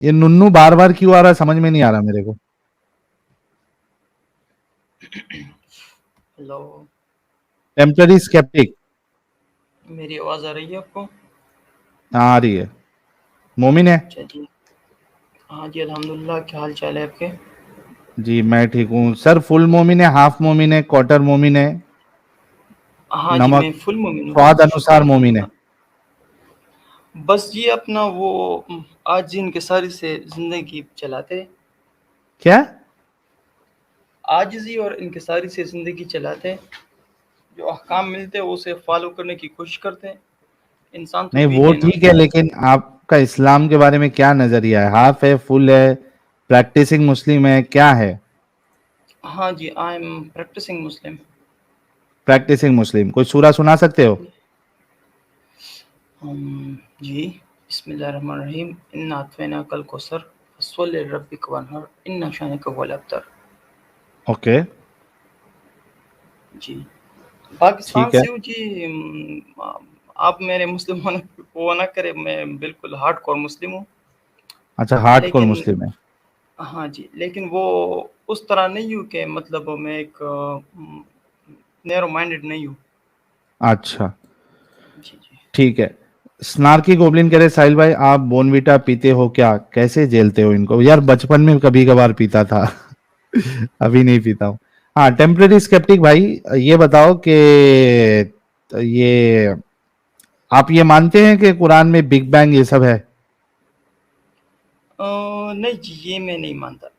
ये नुन्नू बार बार क्यों आ रहा है, समझ में नहीं आ रहा मेरे को। हेलो। Temporary sceptic. मेरी आवाज़ आ रही है आपको? हाँ आ रही है। मोमिन है। अच्छा जी। हाँ जी, अल्हम्दुलिल्लाह। क्या हाल चाल है आपके? जी मैं ठीक हूँ सर। फुल मोमिन है, हाफ मोमिन है, क्वार्टर मोमिन है, हाँ जी, नमक मैं फुल मोमिन हूँ। स्वाद शुक्र अनुसार मोमिन है। अल्हम्दुलिल्लाह। बस ये अपना वो आज इंकिसारी से ज़िंदगी चलाते, क्या? आजिज़ी और इंकिसारी से ज़िंदगी चलाते। जो अहकाम मिलते हैं उसे फॉलो करने की कोशिश करते हैं। इंसान तो नहीं वही वो है ना। ठीक है, लेकिन आपका इस्लाम के बारे में क्या नजरिया है? हाफ है, फुल है, प्रैक्टिसिंग मुस्लिम है, क्या है? हाँ जी, I am practising Muslim. Practising Muslim. कोई सूरा सुना सकते हो? जी, बिस्मिल्लाहिर्रहमानिर्रहीम। इन्ना अतैनाकल कौसर फस्वल लिरब्बिक वन्हर इन्ना शानिअक हुवल अबतर। ओके। जी। पाकिस्तान ठीक है। से हूँ जी। आप मेरे मुस्लिम होने वो ना करें, मैं बिल्कुल हार्डकोर मुस्लिम हूँ। अच्छा, हार्डकोर लेकिन मुस्लिम है। हाँ जी, लेकिन वो उस तरह नहीं हूँ कि मतलब मैं एक नैरो माइंडेड नहीं हूँ। अच्छा जी, जी। ठीक है। स्नार्की गोब्लिन कह रहे साहिल भाई, आप बोनवीटा पीते हो क्या? कैसे झेलते हो इनको? यार बचपन में कभी कभार पीता था। अभी नहीं पीता हूँ। हाँ, टेम्पररी स्केप्टिक भाई, ये बताओ कि ये आप ये मानते हैं कि कुरान में बिग बैंग ये सब है? नहीं जी, ये मैं नहीं मानता।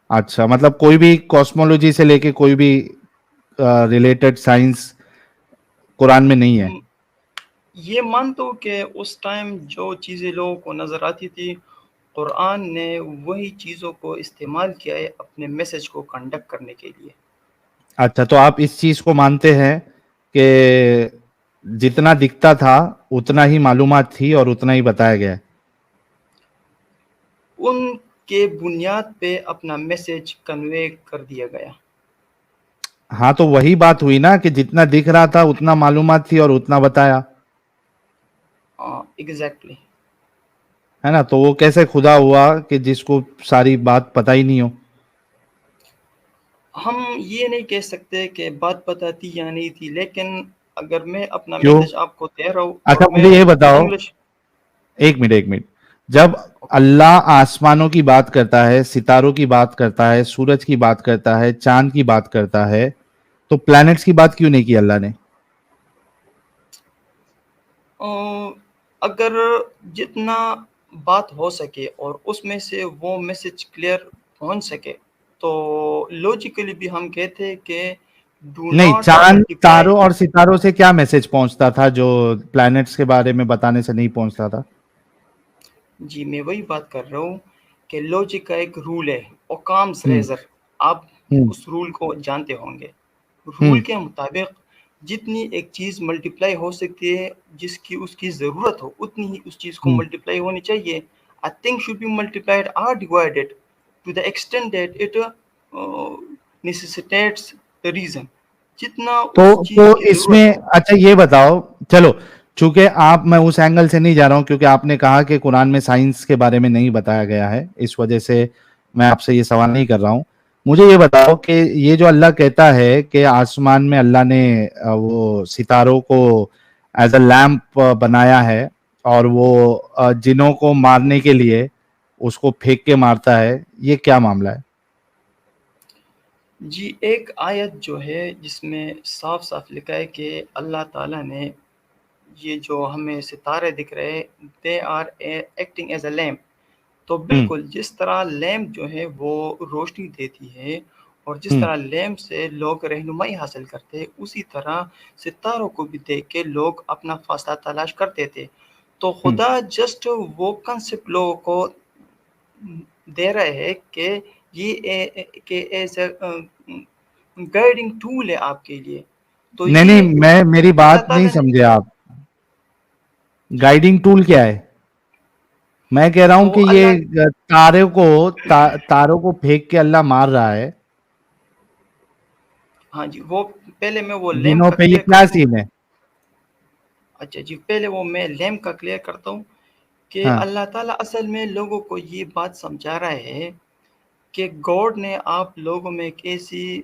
अच्छा, मतलब कोई भी कॉस्मोलॉजी से लेके कोई भी रिलेटेड साइंस कुरान में नहीं है? म, ये मानता हूँ कि उस टाइम जो चीज़ें लोगों को नज़र आती थी, कुरान ने वही चीज़ों को इस्तेमाल किया है अपने मैसेज को कंडक्ट करने के लिए। अच्छा, तो आप इस चीज को मानते हैं कि जितना दिखता था उतना ही मालूमात थी और उतना ही बताया गया है? उनके बुनियाद पे अपना मैसेज कन्वे कर दिया गया। हाँ, तो वही बात हुई ना कि जितना दिख रहा था उतना मालूमात थी और उतना बताया। एग्जैक्टली। है ना? तो वो कैसे खुदा हुआ कि जिसको सारी बात पता ही नहीं हो? हम ये नहीं कह सकते कि बात पता थी या नहीं थी, लेकिन अगर मैं अपना क्यों? मैसेज आपको दे रहा हूँ अच्छा और मैं मुझे ये बताओ, इंग्लिश। एक मिनट एक मिनट। जब ओके। अल्लाह आसमानों की बात करता है, सितारों की बात करता है, सूरज की बात करता है, चांद की बात करता है, तो प्लैनेट्स की बात क्यों नहीं की अल्लाह ने? अ, अगर जितना बात हो सके और उसमें से वो मैसेज क्लियर पहुंच सके, तो लॉजिकली भी हम कहते हैं कि डू नहीं, नॉट चांद मल्टीप्लाई। तारों और सितारों से क्या मैसेज पहुंचता था जो प्लैनेट्स के बारे में बताने से नहीं पहुंचता था? जी, मैं वही बात कर रहा हूँ कि लॉजिक का एक रूल है, ओकाम्स हम्म। रेज़र। आप हम्म। उस रूल को जानते होंगे। रूल हम्म। के मुताबिक जितनी एक चीज़ मल्टीप्लाई हो सकती है, जिसकी उसकी ज़रूरत हो, उतनी ही उस चीज़ को हम्म। मल्टीप्लाई होनी चाहिए। A thing should be multiplied और divided to the extent that it necessitates the reason. जितना उस चीज़ तो की ज़रूरत इसमें हो। अच्छा ये बताओ, चलो, चूंकि आप, मैं उस एंगल से नहीं जा रहा हूं क्योंकि आपने कहा कि कुरान में साइंस के बारे में नहीं बताया गया है, इस वजह से मैं आपसे ये सवाल नहीं कर रहा हूं। मुझे ये बताओ कि ये जो अल्लाह कहता है कि आसमान में अल्लाह ने वो सितारों को एज अ लैम्प बनाया है और वो जिनों को मारने के लिए उसको फेंक के मारता है, ये क्या मामला है? जी, एक आयत जो है जिसमें साफ-साफ लिखा है कि अल्लाह ताला ने ये जो हमें सितारे दिख रहे हैं, they are acting as a lamp. तो हम्म। बिल्कुल जिस तरह लैम्प जो है वो रोशनी देती है और जिस हम्म। तरह लैम्प से लोग रहनुमाई हासिल करते हैं, उसी तरह सितारों को भी देख के लोग अपना फासला तलाश करते थे। तो हम्म। खुदा जस्ट वो कंसेप्ट लोगों को दे रहे हैं कि ये कि एज अ गाइडिंग टूल है आपके लिए। तो नहीं नहीं, ये मैं, मेरी अल्लाह बात नहीं ताला ने। समझे आप। जी, गाइडिंग टूल क्या है? मैं कह रहा हूं तो कि ये अल्लाह। तारों को फेंक के अल्लाह मार रहा है। हाँ जी, वो पहले मैं वो लैंप जिनों का पे ये क्लियर क्या करता हूँ। सीन है? अच्छा जी, पहले वो मैं लैंप का क्लियर करता हूँ। कि हाँ अल्लाह ताला असल में लोगों को ये बात समझा रहा है कि गॉड ने आप लोगों में एक ऐसी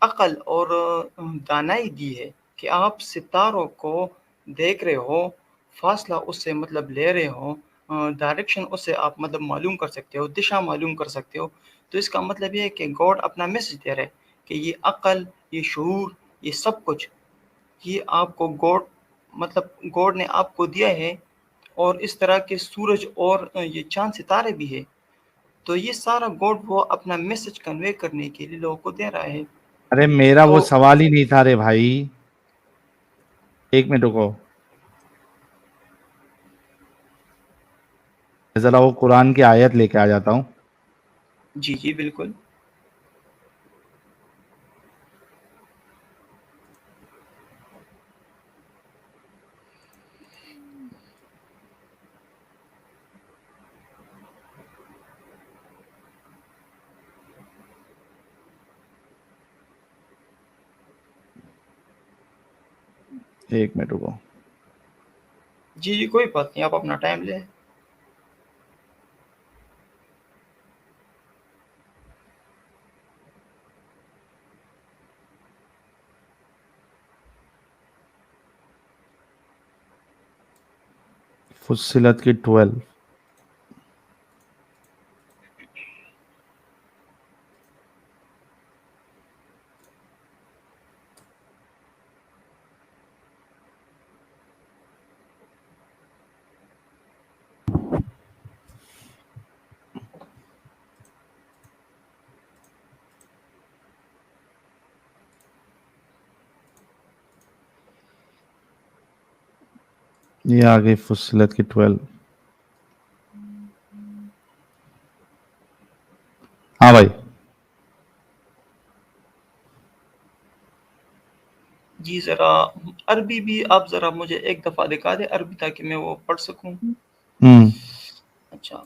अक्ल और दानाई दी है कि आप सितारों को देख रहे हो, फासला उससे मतलब ले रहे हो, डायरेक्शन उससे आप मतलब मालूम कर सकते हो, दिशा मालूम कर सकते हो। तो इसका मतलब ये है कि गॉड अपना मैसेज दे रहा है कि ये अक्ल, ये शऊर, ये सब कुछ, ये आपको गॉड मतलब गॉड ने आपको दिया है। और इस तरह के सूरज और ये चाँद सितारे भी है। तो ये सारा गॉड वो अपना मैसेज कन्वे करने के लिए लोगों को दे रहा है। अरे मेरा तो वो सवाल ही नहीं था रे भाई, एक मिनट रुको, जरा वो कुरान की आयत लेके आ जाता हूँ। जी, जी, बिल्कुल। एक मिनट रुको। जी, जी, कोई बात नहीं, आप अपना टाइम लें। फुस्सिलत की 12। ये आ गई फुस्सिलत की 12। हाँ भाई। जी, ज़रा अरबी भी आप ज़रा मुझे एक दफ़ा दिखा दें अरबी ताकि मैं वो पढ़ सकूँ। हम्म। अच्छा।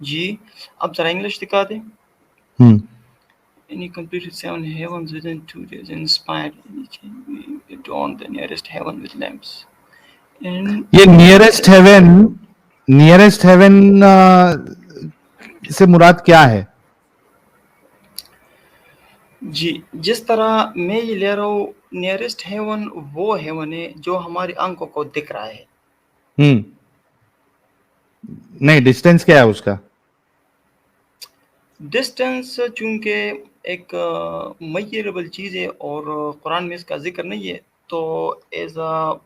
जी, आप ज़रा इंग्लिश दिखा दें। हम्म। And he completed 7 heavens within 2 days and inspired and he adorned the nearest heaven with lamps. And ये नियरेस्ट हेवन से मुराद क्या है? जी, जिस तरह मैं ये ले रहा हूँ, नियरेस्ट हेवन वो हेवन है जो हमारी आंखों को दिख रहा है। हम्म। नहीं, डिस्टेंस क्या है उसका? डिस्टेंस चूंकि एक मेजरेबल चीज़ है और कुरान में इसका जिक्र नहीं है, तो एज अ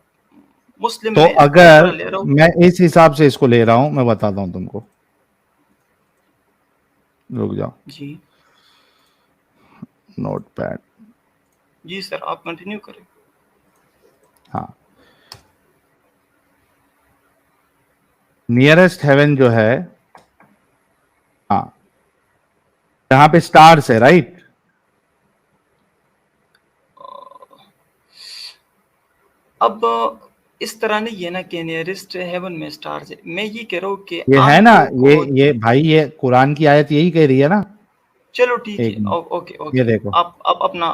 मुस्लिम तो मैं इसको इस अगर तरह ले रहा हूँ। मैं इस हिसाब से इसको ले रहा हूं, मैं बताता हूं तुमको, रुक जाओ। जी, नोट पैड। जी सर, आप कंटिन्यू करें। हाँ, नियरेस्ट हेवन जो है, हाँ, जहां पे स्टार्स है, राइट? अब इस तरह नहीं है ना कि नियरेस्ट हेवन में स्टार्स है। मैं ये कह रहा हूँ कि ये है ना, आंखों ये को ये भाई, ये कुरान की आयत यही कह रही है ना। चलो ठीक एक है। मिनट, ओके, ये ओके। देखो, आप अपना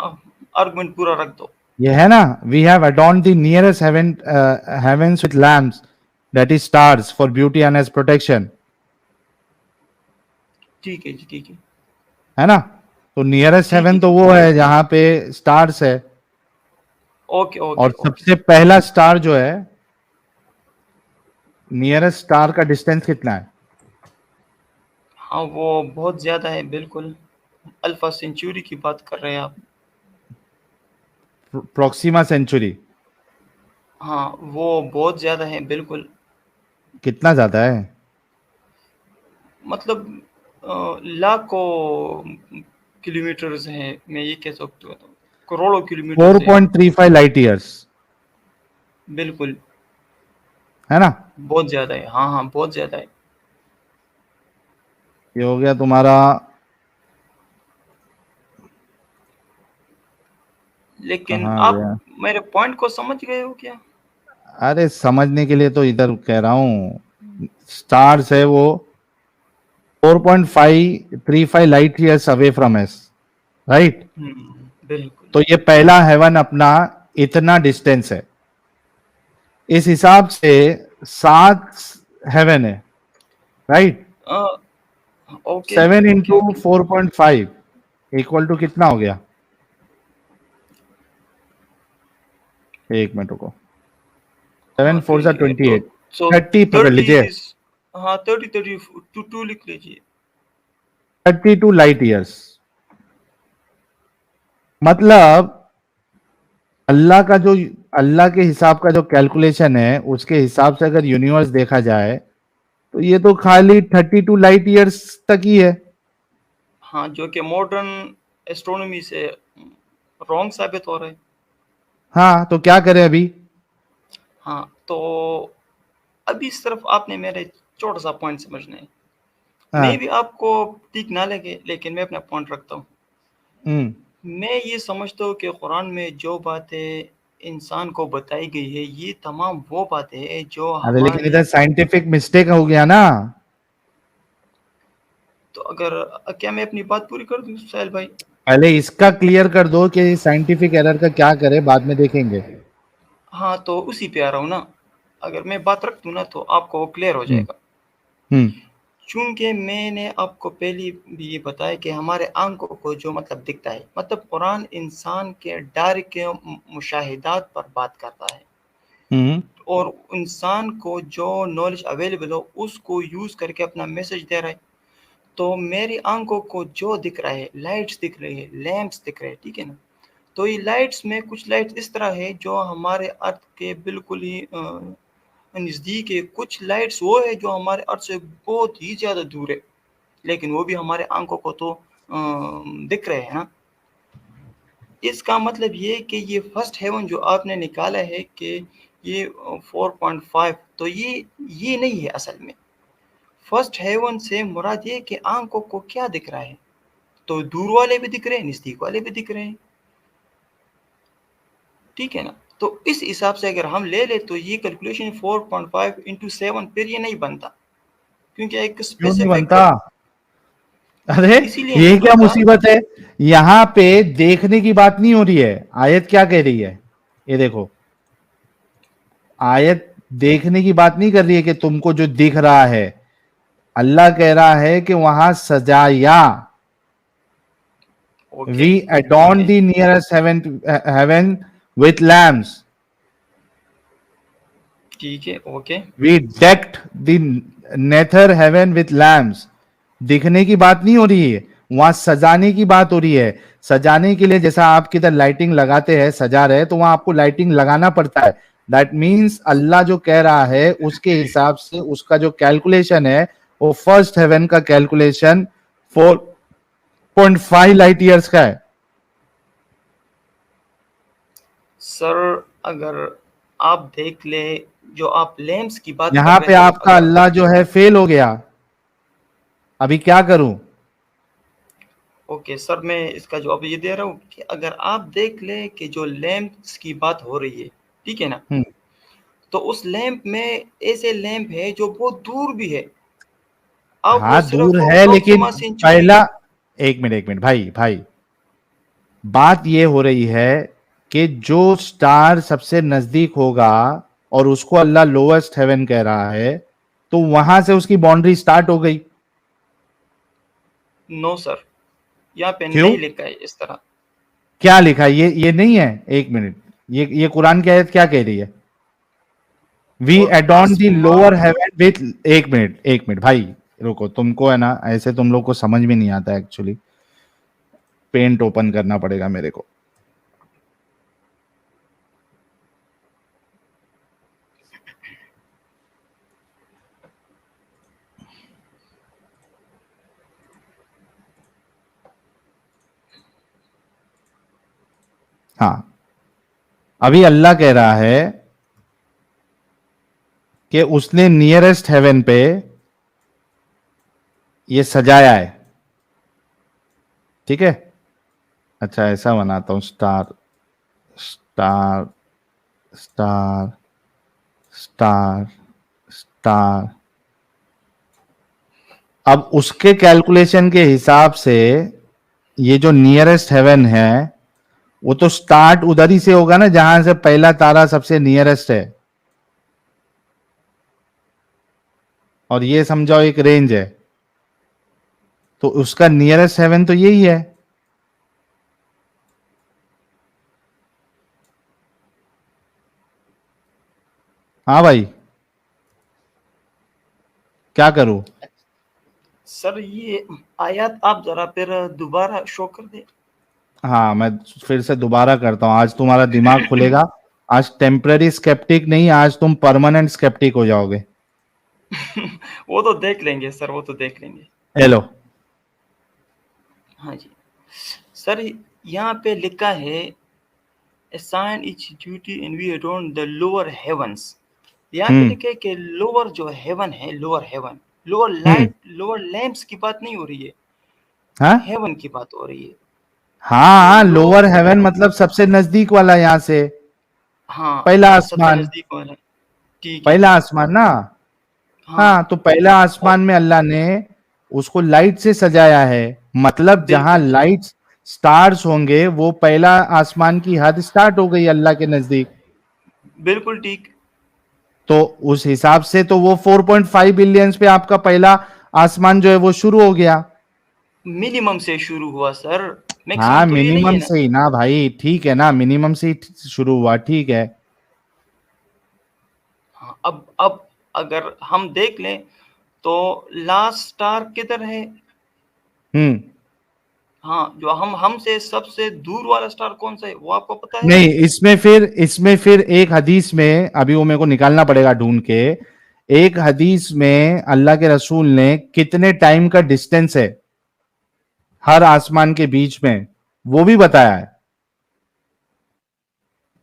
आर्गुमेंट पूरा रख दो। ये है ना, we have adorned the nearest heaven heavens with lamps, that is stars, for beauty and as protection. ठीक है जी, ठीक है। है ना? तो नियरेस्ट ठीक है हेवन जी। तो वो है जहां पे स्टार्स है। ओके, ओके, और ओके। सबसे पहला स्टार जो है, नियरेस्ट स्टार का डिस्टेंस कितना है? हाँ, वो बहुत ज़्यादा है, बिल्कुल। अल्फा सेंचुरी की बात कर रहे हैं आप। Proxima Centauri. हाँ, वो बहुत ज़्यादा है, बिल्कुल। कितना ज्यादा है? मतलब लाखों किलोमीटर्स हैं, मैं ये कह सकता हूँ, करोड़ों किलोमीटर्स है। 4.35 लाइट ईयर्स। बिल्कुल, है ना? बहुत ज़्यादा है। हाँ, हाँ, बहुत ज़्यादा है। ये हो गया तुम्हारा। लेकिन कहाँ आ आप गया? मेरे पॉइंट को समझ गए हो क्या? अरे समझने के लिए तो इधर कह रहा हूं, स्टार्स है वो, 4.535 light years away from us, right? बिल्कुल। तो ये पहला हेवन अपना इतना डिस्टेंस है, इस हिसाब से 7 हेवन है, right? Uh, okay, 7 okay, into okay. 4.5 equal to कितना हो गया? एक मिनट रुको, 7 हाँ, 4 सा ठीक है। 28, सो 30 पकड़ लीजिए, 30, हाँ, 30, 2 लिख लीजिए। 32 लाइट ईयर्स। मतलब अल्लाह का जो, अल्लाह के हिसाब का जो कैलकुलेशन है, उसके हिसाब से अगर यूनिवर्स देखा जाए तो ये तो खाली 32 लाइट ईयर्स तक ही है। हाँ, जो कि मॉडर्न एस्ट्रोनॉमी से रॉन्ग साबित हो रहा है। हाँ, तो क्या करें अभी? हाँ, तो अभी सिर्फ आपने मेरे छोटा सा पॉइंट समझना है। मे हाँ। भी आपको ठीक ना लगे, लेकिन मैं अपना पॉइंट रखता हूँ। हम्म। मैं ये समझता हूँ कि कुरान में जो बातें इंसान को बताई गई है, ये तमाम वो बातें हैं जो अरे लेकिन हमारे, इधर साइंटिफिक मिस्टेक हो गया ना। तो अगर क्या मैं अपनी बात पूरी कर दूँ साहिल भाई? पहले इसका क्लियर कर दो कि साइंटिफिक एरर का क्या करें, बाद में देखेंगे। हाँ, तो उसी पे आ रहा हूँ ना। अगर मैं बात रख दूँ ना तो आपको क्लियर हो हम्म। जाएगा। हम्म। चूँकि मैंने आपको पहले भी ये बताया कि हमारे आँखों को जो मतलब दिखता है, मतलब कुरान इंसान के डायरेक्ट के मुशाहिदात पर बात करता है, हम्म। और इंसान को जो नॉलेज अवेलेबल हो उसको यूज़ करके अपना मैसेज दे रहा है। तो मेरी आँखों को जो दिख रहा है, लाइट्स दिख रही है, लैंप्स दिख रहे हैं, ठीक है ना? तो ये लाइट्स में कुछ लाइट्स इस तरह है जो हमारे अर्थ के बिल्कुल ही नज़दीक है, कुछ लाइट्स वो है जो हमारे अर्थ से बहुत ही ज़्यादा दूर है, लेकिन वो भी हमारे आँखों को तो दिख रहे हैं ना। इसका मतलब ये है कि ये फर्स्ट हेवन जो आपने निकाला है कि ये 4.5, तो ये नहीं है असल में। फर्स्ट हेवन से मुराद ये है कि आँखों को क्या दिख रहा है, तो दूर वाले भी दिख रहे हैं, नज़दीक वाले भी दिख रहे हैं, ठीक है ना? तो इस हिसाब से अगर हम ले लें तो ये कैलकुलेशन 4.5 इंटू 7 फिर ये नहीं बनता, क्योंकि एक क्यों नहीं स्पेसिफिक, बनता? अरे इसीलिए ये नहीं क्या बनता। मुसीबत है? यहाँ पे देखने की बात नहीं हो रही है, आयत क्या कह रही है, ये देखो। आयत देखने की बात नहीं कर रही है कि तुमको जो दिख रहा है, अल्लाह कह रहा है कि वहां सजाया, okay, we adorn okay, the nearest heaven with lamps, ठीक है, okay. We decked the nether heaven with lamps। दिखने की बात नहीं हो रही है, वहां सजाने की बात हो रही है। सजाने के लिए जैसा आप किधर लाइटिंग लगाते हैं, सजा रहे हैं, तो वहां आपको लाइटिंग लगाना पड़ता है। दैट मीन्स अल्लाह जो कह रहा है उसके हिसाब से उसका जो कैलकुलेशन है, वो फर्स्ट हेवन का कैलकुलेशन 4.5 लाइट ईयर्स का है। सर, अगर आप देख ले, जो आप लैंप्स की बात कर यहां रहे पे थे, आपका अगर, अल्लाह जो है फेल हो गया, अभी क्या करूं? ओके सर, मैं इसका जवाब ये दे रहा हूँ कि अगर आप देख ले कि जो लैंप्स की बात हो रही है, ठीक है ना? हम्म। तो उस लैंप में ऐसे लैंप है जो बहुत दूर भी है, आप वो हाँ सिर्फ दूर है, लेकिन अप्रोक्सिमा सेंचुरी। पहला, एक मिनट भाई भाई, बात ये हो रही है कि जो स्टार सबसे नजदीक होगा और उसको अल्लाह लोएस्ट हेवन कह रहा है, तो वहां से उसकी बाउंड्री स्टार्ट हो गई। नो सर, यहाँ पे क्यों? नहीं लिखा है इस तरह। क्या लिखा है? ये नहीं है, एक मिनट, ये कुरान की आयत क्या कह रही है? वी और एडॉन दी लोअर आसमान, हेवन विथ, एक मिनट भाई, रुको, तुमको है ना ऐसे तुम लोग को समझ में नहीं आता एक्चुअली, पेंट ओपन करना पड़ेगा मेरे को। हाँ, अभी अल्लाह कह रहा है कि उसने नियरेस्ट हेवन पे ये सजाया है, ठीक है? अच्छा ऐसा बनाता हूं, star star star star star. अब उसके कैलकुलेशन के हिसाब से ये जो नियरेस्ट हेवन है वो तो स्टार्ट उधर ही से होगा ना जहां से पहला तारा सबसे नियरेस्ट है, और ये समझाओ एक रेंज है, तो उसका नियरेस्ट हेवन तो यही है। हाँ भाई, क्या करूं? सर ये आयत आप जरा फिर दोबारा शो कर दे। हाँ, मैं फिर से दोबारा करता हूं, आज तुम्हारा दिमाग खुलेगा। आज टेम्पररी स्केप्टिक नहीं, आज तुम परमानेंट स्केप्टिक हो जाओगे। वो तो देख लेंगे सर, वो तो देख लेंगे। हेलो। हाँ जी सर, यहाँ पे लिखा है assign each duty and we adorn the lower heavens। यहाँ पे हम्म। लिखे कि लोअर जो हेवन है, लोअर हेवन, लोअर हम्म। लाइट, लोअर लैंप्स की बात नहीं हो रही है, हाँ हेवन की बात हो रही है। तो हाँ, लो लोअर हेवन मतलब सबसे नजदीक वाला, यहां से हाँ, पहला सबसे आसमान। नजदीक वाला। ठीक है पहला जी। आसमान ना। हाँ हाँ, तो पहला और आसमान में अल्लाह ने उसको लाइट से सजाया है। मतलब जहां बिल्कुल जी, लाइट स्टार्स होंगे वो पहला आसमान की हद स्टार्ट हो गई अल्लाह के नजदीक। बिल्कुल ठीक। तो उस हिसाब से तो वो 4.5 बिलियंस पे आपका पहला आसमान जो है वो शुरू हो गया। मिनिमम से शुरू हुआ सर, मैक्सिमम हाँ, तो ये नहीं है मिनिमम ना। से ही ना भाई, ठीक है ना, मिनिमम से ही शुरू हुआ, ठीक है। हाँ, अब अगर हम देख लें तो लास्ट स्टार किधर है? हम्म। हाँ, जो हम हमसे सबसे दूर वाला स्टार कौन सा है, वो आपको पता है? नहीं, इसमें फिर एक हदीस में, अभी वो मेरे को निकालना पड़ेगा ढूंढ के। एक हदीस में अल्लाह के रसूल ने कितने टाइम का डिस्टेंस है हर आसमान के बीच में, वो भी बताया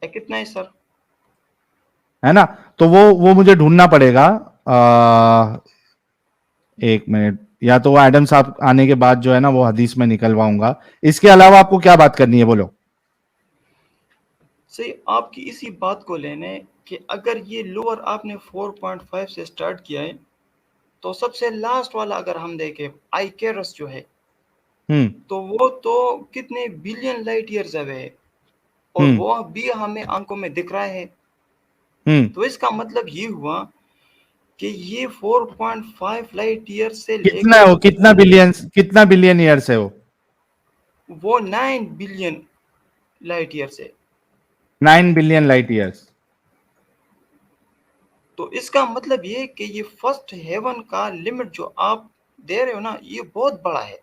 कितना है सर? है ना। तो वो मुझे ढूंढना पड़ेगा। एक मिनट, या तो वो एडम साहब आने के बाद जो है ना वो हदीस में निकलवाऊंगा। इसके अलावा आपको क्या बात करनी है, बोलो। सही आपकी इसी बात को लेने कि अगर ये लोअर आपने 4.5 से स्टार्ट किया है, तो सबसे लास्ट वाला अगर हम देखें आइकेरस जो है, हम्म। तो वो तो कितने बिलियन लाइट ईयर्स अवे है, और हम्म। वो भी हमें आंखों में दिख रहा है। हम्म। तो इसका मतलब ये हुआ कि ये 4.5 लाइट ईयर से कितना है लेके वो, कितना बिलियन ईयर्स है वो? वो 9 बिलियन लाइट ईयर से। 9 बिलियन लाइट ईयर्स। तो इसका मतलब ये कि ये फर्स्ट हेवन का लिमिट जो आप दे रहे हो ना, ये बहुत बड़ा है।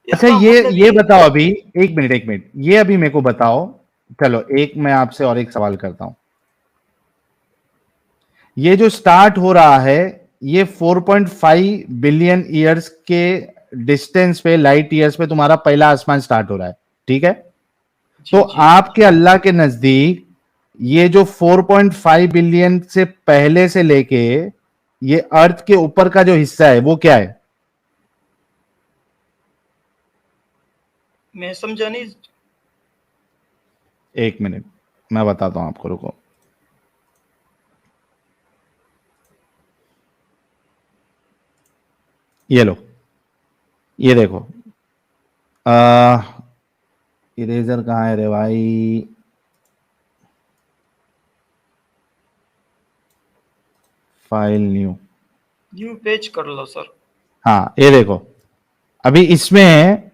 अच्छा, इसका मतलब ये ये बताओ अभी, एक मिनट, ये अभी मेरे को बताओ। चलो, एक मैं आपसे और एक सवाल करता हूं। ये जो स्टार्ट हो रहा है, ये 4.5 बिलियन ईयर्स के डिस्टेंस पे, लाइट ईयर्स पे तुम्हारा पहला आसमान स्टार्ट हो रहा है, ठीक है। तो जी जी आपके अल्लाह के नजदीक ये जो 4.5 बिलियन से पहले से लेके ये अर्थ के ऊपर का जो हिस्सा है वो क्या है? मैं समझा नहीं। एक मिनट, मैं बताता हूं आपको, रुको। ये लो, ये देखो। इरेजर कहाँ है रे भाई? File new. न्यू पेज कर लो सर। हाँ, ये देखो, अभी इसमें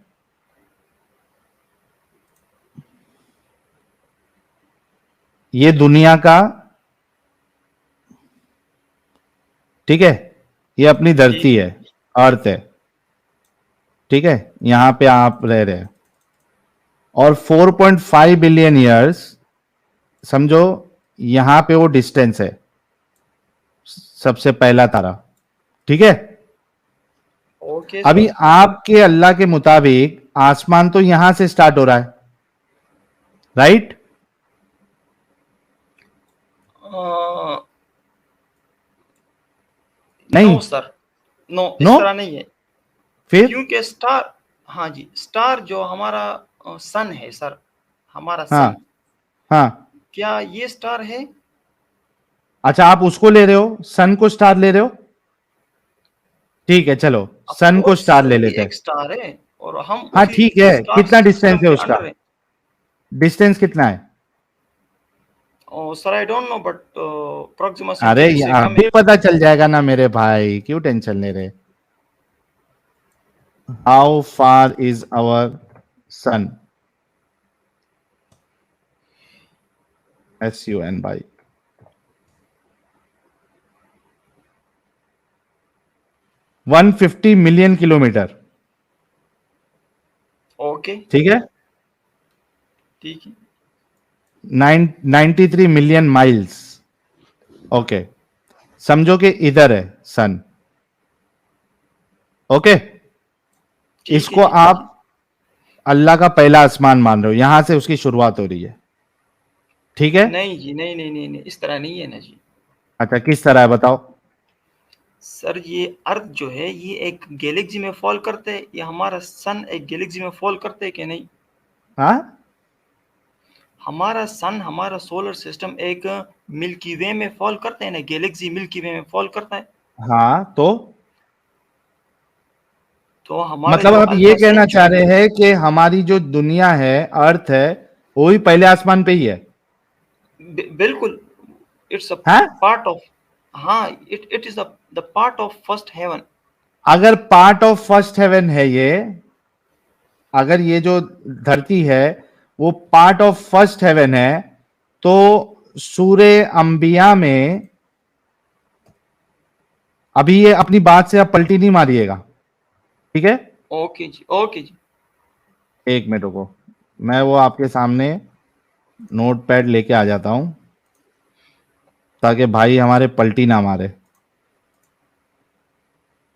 ये दुनिया का, ठीक है, ये अपनी जी धरती है, अर्थ है, ठीक है, यहां पे आप रह रहे हैं। और 4.5 बिलियन ईयर्स, समझो, यहां पे वो डिस्टेंस है, सबसे पहला तारा, ठीक है। ओके अभी सर। आपके अल्लाह के मुताबिक आसमान तो यहां से स्टार्ट हो रहा है, राइट? नहीं। No sir, no, no. इस तरह नहीं है। फिर? क्योंकि स्टार, हाँ जी, स्टार जो हमारा सन है सर, हमारा हाँ। सन, हाँ। क्या ये स्टार है? अच्छा, आप उसको ले रहे हो, सन को स्टार ले रहे हो, ठीक है, चलो। सन को ऑफकोर्स स्टार ले भी लेते हैं। एक स्टार है और हम हाँ उसी ठीक है, स्टार कितना डिस्टेंस सिस्टम है के उसका? अंडर है। डिस्टेंस कितना है? Sir I don't no but Proxima अरे सेंचुरी से कम अभी है। पता चल जाएगा ना मेरे भाई, क्यों टेंशन ले रहे? How far is our sun? SUN भाई, 150 मिलियन किलोमीटर। ओके ठीक है, ठीक है 93 मिलियन माइल्स। ओके, समझो कि इधर है सन। ओके, ठीक है इसको जी ठीक है। आप अल्लाह का पहला आसमान मान रहे हो, यहां से उसकी शुरुआत हो रही है। ठीक है, नहीं जी नहीं नहीं नहीं नहीं, इस तरह नहीं है ना जी। अच्छा किस तरह है बताओ? सर ये अर्थ जो है ये एक गैलेक्सी में फॉल करते हैं, या हमारा सन एक गैलेक्सी में फॉल करते हैं कि नहीं? हाँ हमारा सन, हमारा सोलर सिस्टम एक मिल्की वे में फॉल करते हैं ना, गैलेक्सी मिल्की वे में फॉल करता है। हाँ, तो हमारा मतलब जो आप ये अल्फा कहना चाह सेंचुरी रहे है, हैं कि हमारी जो दुनिया है, अर्थ है, वो ही पहले आसमान पे ही है? बिल्कुल, इट्स अ हाँ, पार्ट ऑफ, हाँ it is the part of first heaven. अगर पार्ट ऑफ फर्स्ट हेवन है ये, अगर ये जो धरती है वो पार्ट ऑफ फर्स्ट हेवन है, तो सूर्य अंबिया में, अभी ये अपनी बात से आप पलटी नहीं मारिएगा, ठीक है? ओके जी ओके जी। एक मिनट रुको, मैं वो आपके सामने नोट पैड लेके आ जाता हूं, ताकि भाई हमारे पलटी ना मारे।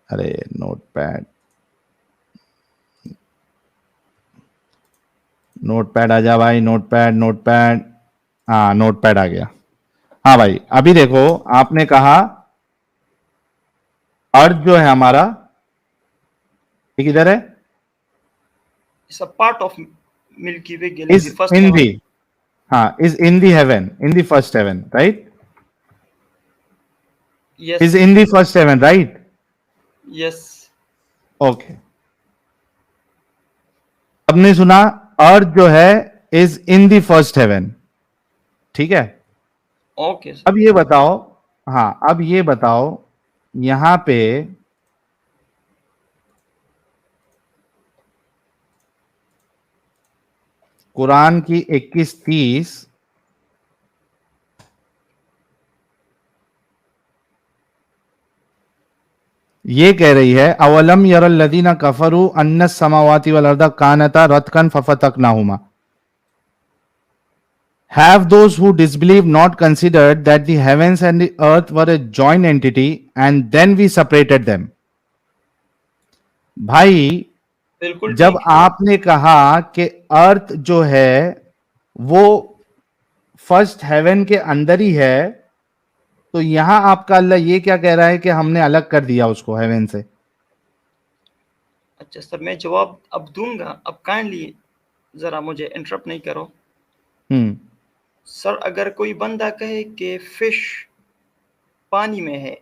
अरे नोट पैड, नोट पैड आ जा भाई, नोट पैड, नोट पैड। हाँ नोट पैड आ गया। हाँ भाई, अभी देखो, आपने कहा अर्थ जो है हमारा, ये किधर है? It's a part of Milky Way is galaxy first in the, heaven. हाँ is in the heaven, in the first heaven, right? Yes is in the first heaven, right? Yes. Okay, आपने सुना, अर्थ जो है is in the first heaven, ठीक है? Okay sir. अब ये बताओ, हाँ अब ये बताओ, यहां पे कुरान की 21:30 ये कह रही है, अवलम यरल लदीना कफरू अन्ना समावाति वल अर्दा कानता रतकन फफतकनाहुमा। Have those who disbelieve not considered that the heavens and the earth were a joint entity and then we separated them? भाई, बिल्कुल जब ठीक। आपने कहा कि अर्थ जो है वो फर्स्ट हेवन के अंदर ही है, तो यहां आपका अल्लाह ये क्या कह रहा है कि हमने अलग कर दिया उसको हेवन से? अच्छा सर, मैं जवाब अब दूंगा, अब काइंडली जरा मुझे इंटरप्ट नहीं करो। हम्म सर अगर कोई बंदा कहे कि फिश पानी में है,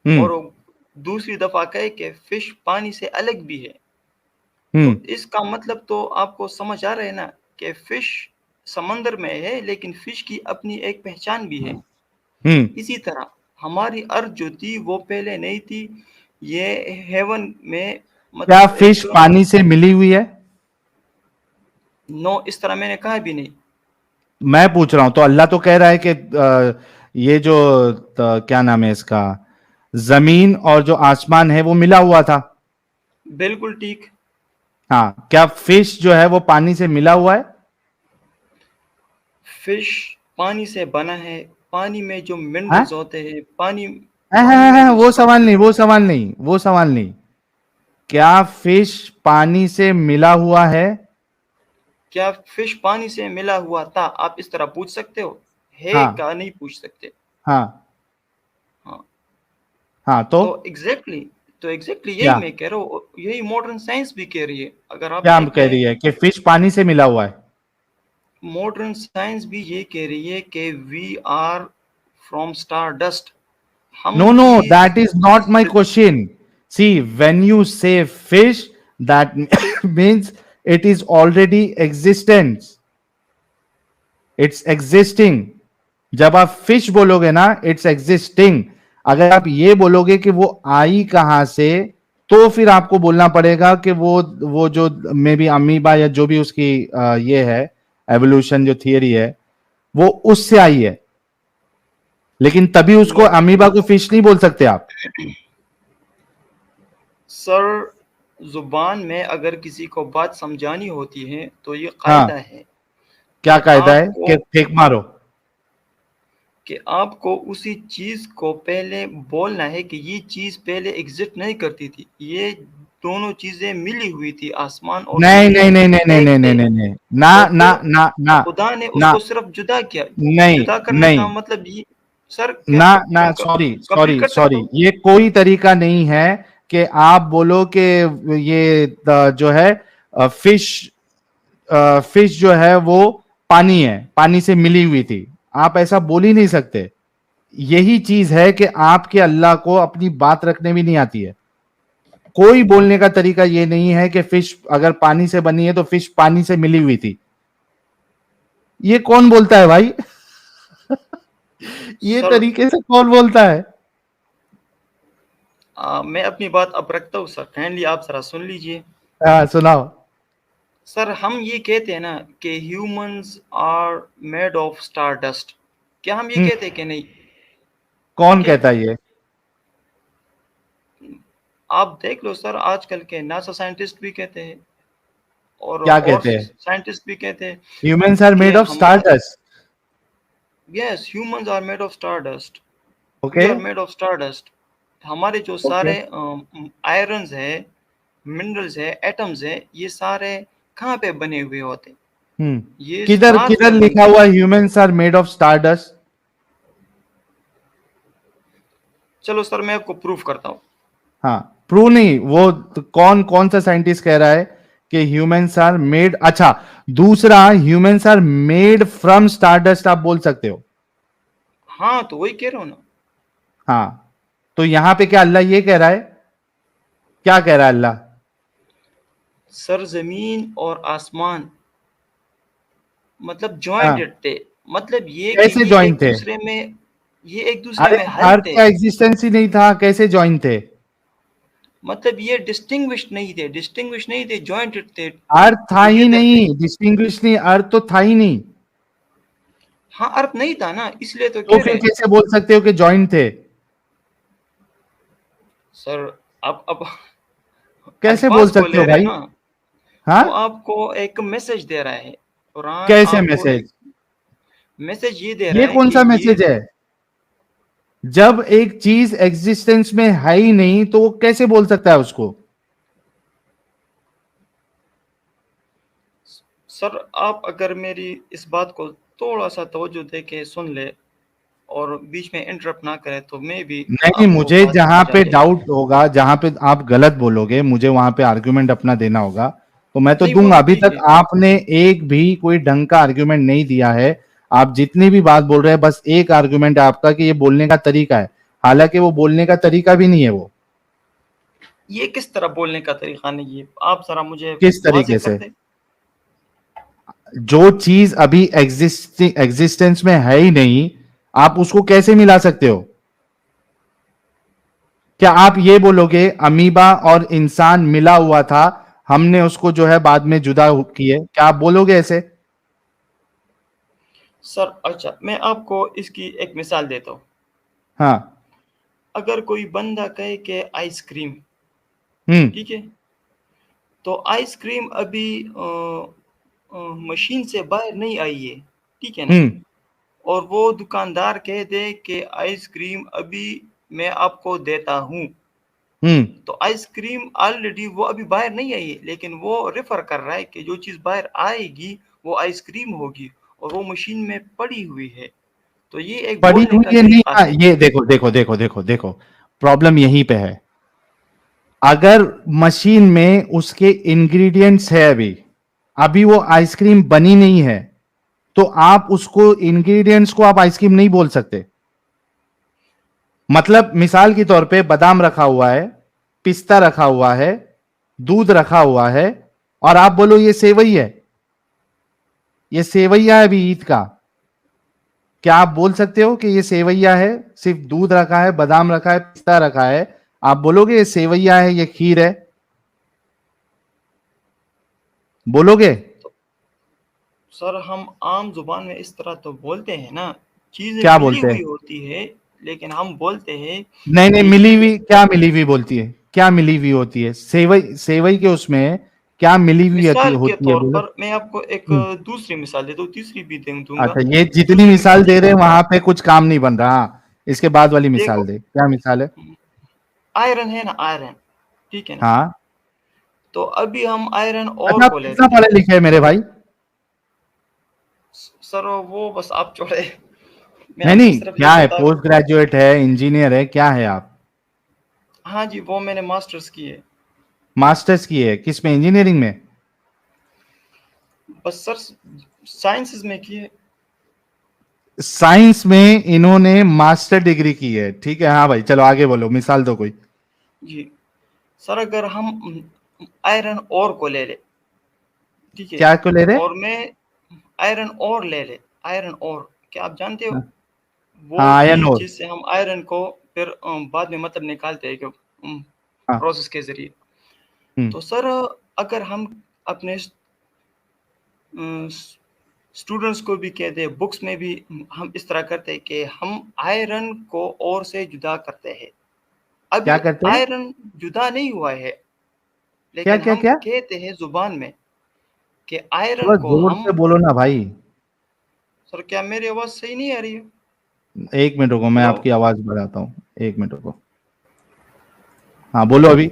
हम्म और दूसरी दफा कहे कि फिश पानी से अलग भी है, तो हम्म इसका मतलब तो आपको समझ आ रहा है ना कि फिश समंदर में है, लेकिन फिश की अपनी एक पहचान भी है। हम्म इसी तरह हमारी अर्थ जो थी वो पहले नहीं थी, ये हेवन में, क्या मतलब फिश एक, पानी से मिली हुई है? नो इस तरह मैंने कहा भी नहीं। मैं पूछ रहा हूं, तो अल्लाह तो कह रहा है कि ये जो क्या नाम है इसका, जमीन और जो आसमान है वो मिला हुआ था। बिल्कुल ठीक। हाँ, क्या फिश जो है वो पानी से मिला हुआ है? फिश पानी से बना है, पानी में जो हाँ? मिनरल्स होते हैं, पानी पानी में जो वो सवाल नहीं, वो सवाल नहीं, वो सवाल नहीं। क्या फिश पानी से मिला हुआ है? क्या फिश पानी से मिला हुआ था, आप इस तरह पूछ सकते हो, है हाँ क्या नहीं पूछ सकते। हाँ हाँ हाँ, तो एग्जैक्टली, तो एग्जैक्टली यही क्या मैं कह रहा हूँ, यही मॉडर्न साइंस भी कह रही है। अगर आप क्या कह देखें, रही है कि फिश पानी से मिला हुआ है? मॉडर्न साइंस भी ये कह रही है कि we are from star dust, हम नो नो, भी that is not my question. See, when you say fish, that means it is already existence. It's existing. जब आप फिश बोलोगे ना, इट्स एग्जिस्टिंग. अगर आप ये बोलोगे कि वो आई कहां से, तो फिर आपको बोलना पड़ेगा कि वो जो मे बी अमीबा या जो भी उसकी ये है एवोल्यूशन जो थियरी है, वो उससे आई है. लेकिन तभी उसको नो अमीबा को फिश नहीं बोल सकते आप. सर, जुबान में अगर किसी को बात समझानी होती है तो ये हाँ, कायदा है क्या कि कायदा है आपको कि फेंक मारो. कि आपको उसी चीज को पहले बोलना है कि ये चीज पहले एग्जिस्ट नहीं करती थी, ये दोनों चीजें मिली हुई थी, आसमान और नहीं जमीन नहीं नहीं नहीं नहीं एक नहीं नहीं थे। नहीं नहीं. ना तो ना फिर ना ना खुदा ने ना. उसको सिर्फ जुदा किया। नहीं जुदा करने का नहीं. मतलब ये सर ना ना, सॉरी कंप्लीट सॉरी कर सकता सॉरी, हूँ। ये कोई तरीका नहीं है कि आप बोलो कि ये जो है फिश, फिश जो है वो पानी है, पानी से मिली हुई थी. आप ऐसा बोल ही नहीं सकते. यही चीज है कि आपके अल्लाह को अपनी बात रखने भी नहीं आती है. कोई बोलने का तरीका ये नहीं है कि फिश अगर पानी से बनी है तो फिश पानी से मिली हुई थी. ये कौन बोलता है भाई? ये सर तरीके से कौन बोलता है? मैं अपनी बात अब रखता हूँ सर, काइंडली आप जरा सुन लीजिए। हाँ, सुनाओ. सर हम ये कहते हैं ना कि humans are made of star dust, क्या हम ये कहते हैं कि नहीं? कौन ठीक है, कहता है ये? आप देख लो सर, आजकल के नासा साइंटिस्ट भी कहते हैं क्या और कहते हैं? साइंटिस्ट भी कहते हैं ह्यूमंस आर कि मेड ऑफ हमारे stardust. Yes humans are made of star dust, we okay. Are made of star dust. हमारे जो ओके. सारे आयरन्स है, मिनरल्स है, एटम्स है, ये सारे कहाँ पे बने हुए होते हैं? ये किधर स्टार्स किधर में लिखा बनते हुआ हैं। Humans are made of stardust? चलो सर मैं आपको प्रूफ करता हूँ। हाँ, प्रूव नहीं, वो तो कौन कौन सा साइंटिस्ट कह रहा है कि ह्यूमंस आर मेड? अच्छा, दूसरा, humans are made from stardust आप बोल सकते हो. हाँ तो वही कह रहा हूँ ना। हाँ, तो यहां पे क्या अल्लाह ये कह रहा है? क्या कह रहा है अल्लाह? सर जमीन और आसमान मतलब हाँ, जॉइंटेड थे, मतलब ये कि कैसे ज्वाइन थे? ये एक दूसरे अरे, में हल अर्थ थे। का एग्जिस्टेंस ही नहीं था, कैसे ज्वाइन थे? मतलब ये डिस्टिंग्विश नहीं थे, जॉइंटेड थे अर्थ था ही टुगेदर थे। नहीं, डिस्टिंग्विश नहीं, अर्थ तो था ही नहीं. हाँ अर्थ नहीं था ना, इसलिए तो तो कह फिर रहे कैसे बोल सकते हो कि ज्वाइन थे? सर। अब कैसे बोल अल्फाज को सकते ले हो रहे हैं भाई? ना, हाँ, वो आपको एक मैसेज दे रहा है। कुरान कैसे आपको मैसेज? एक मैसेज ये दे रहा ये है कौन कि सा ये मैसेज है? जब एक चीज एग्जिस्टेंस में है ही नहीं तो वो कैसे बोल सकता है उसको? सर आप अगर मेरी इस बात को थोड़ा सा तवज्जो दे के सुन ले और बीच में इंटरप्ट ना करे तो मैं भी नहीं, आपको मुझे बात जहां समझ आ पे जाएगी। डाउट होगा, जहां पे आप गलत बोलोगे, मुझे वहां पे आर्गुमेंट अपना देना होगा, तो मैं तो नहीं वो दूंगा. तो अभी तक दीजिए। आपने एक भी कोई ढंग का आर्गुमेंट नहीं दिया है. आप जितनी भी बात बोल रहे हैं, बस एक आर्गुमेंट है आपका कि ये बोलने का तरीका है. हालांकि वो बोलने का तरीका भी नहीं है वो. ये किस तरह बोलने का तरीका नहीं है, आप जरा मुझे किस वाज़ेह तरीके कर से? दें। जो चीज अभी एग्जिस्टेंस में है ही नहीं, आप उसको कैसे मिला सकते हो? क्या आप ये बोलोगे अमीबा और इंसान मिला हुआ था, हमने उसको जो है बाद में जुदा किए, क्या आप बोलोगे ऐसे? सर अच्छा मैं आपको इसकी एक मिसाल देता हूँ। हाँ. अगर कोई बंदा कहे कि आइसक्रीम, हम्म. ठीक है, तो आइसक्रीम अभी मशीन से बाहर नहीं आई है, ठीक है ना, हम्म. और वो दुकानदार कह दे कि आइसक्रीम अभी मैं आपको देता हूँ, हम्म. तो आइसक्रीम ऑलरेडी वो अभी बाहर नहीं आई है, लेकिन वो रेफर कर रहा है कि जो चीज़ बाहर आएगी वो आइसक्रीम होगी और वो मशीन में पड़ी हुई है। तो ये एक पड़ी बोलने का हुई है नहीं, तरीका हाँ, है। ये देखो देखो देखो देखो देखो, प्रॉब्लम यहीं पे है. अगर मशीन में उसके इंग्रेडिएंट्स है, अभी अभी वो आइसक्रीम बनी नहीं है, तो आप उसको इंग्रेडिएंट्स को आप आइसक्रीम नहीं बोल सकते. मतलब मिसाल के तौर पे बादाम रखा हुआ है, पिस्ता रखा हुआ है, दूध रखा हुआ है, और आप बोलो ये सेवई है, ये सेवैया है अभी ईद का। क्या आप बोल सकते हो कि ये सेवैया है? सिर्फ दूध रखा है, बादाम रखा है, पिस्ता रखा है, आप बोलोगे ये सेवैया है, ये खीर है? बोलोगे? सर हम आम जुबान में इस तरह तो बोलते हैं ना, चीजें क्या मिली बोलते हुई हैं? होती है, लेकिन हम बोलते हैं नहीं नहीं, कि मिली ये हुई क्या मिली हुई बोलती है? क्या मिली हुई होती है? सेवई, सेवई के उसमें क्या मिली हुई मिसाल के होती है तौर बोलो? पर मैं आपको एक दूसरी मिसाल देता हूँ, तीसरी भी दूंगा। अच्छा, ये जितनी दूसरी मिसाल मिसाल दे ये रहे हैं है, वहां पे कुछ काम नहीं बन रहा। इसके बाद वाली मिसाल देखो दे, क्या मिसाल है? आयरन है ना, आयरन, ठीक है ना, हाँ। तो अभी हम आयरन अच्छा, और आप को कितना लेते हैं। पढ़े लिखे हैं मेरे भाई? सर वो बस आप छोड़े, मैं नहीं आपको नहीं, सिर्फ ये क्या है? बता, पोस्ट ग्रेजुएट है, इंजीनियर है, क्या है आप? हाँ जी वो मैंने मास्टर्स की है। मास्टर्स की है किस में? इंजीनियरिंग में? बस सर साइंसेस में की है। साइंस में इन्होंने मास्टर डिग्री की है, ठीक है। हाँ भाई, चलो आगे बोलो, मिसाल दो कोई। जी सर अगर हम आयरन और को ले ले, ठीक है, क्या को ले रहे? और मैं आयरन और ले ले, आयरन और, क्या आप जानते हो वो हाँ, आयन चीज ओर। जिससे हम आयरन को फिर बाद में मतलब निकालते हैं, कि हाँ। प्रोसेस के जरिए। हम्म। तो सर अगर हम अपने स्टूडेंट्स को भी कहते हैं, बुक्स में भी हम इस तरह करते हैं कि हम आयरन को और से जुदा करते हैं। क्या अभी करते हैं? आयरन जुदा नहीं हुआ है, क्या लेकिन क्या हम क्या? कहते हैं जुबान में कि आयरन थोड़ा को जोर हम, से बोलो ना भाई। सर क्या मेरी आवाज सही नहीं आ रही है? एक मिनट रुको, मैं हेलो। आपकी आवाज बढ़ाता हूँ, एक मिनट रुको। हाँ बोलो अभी।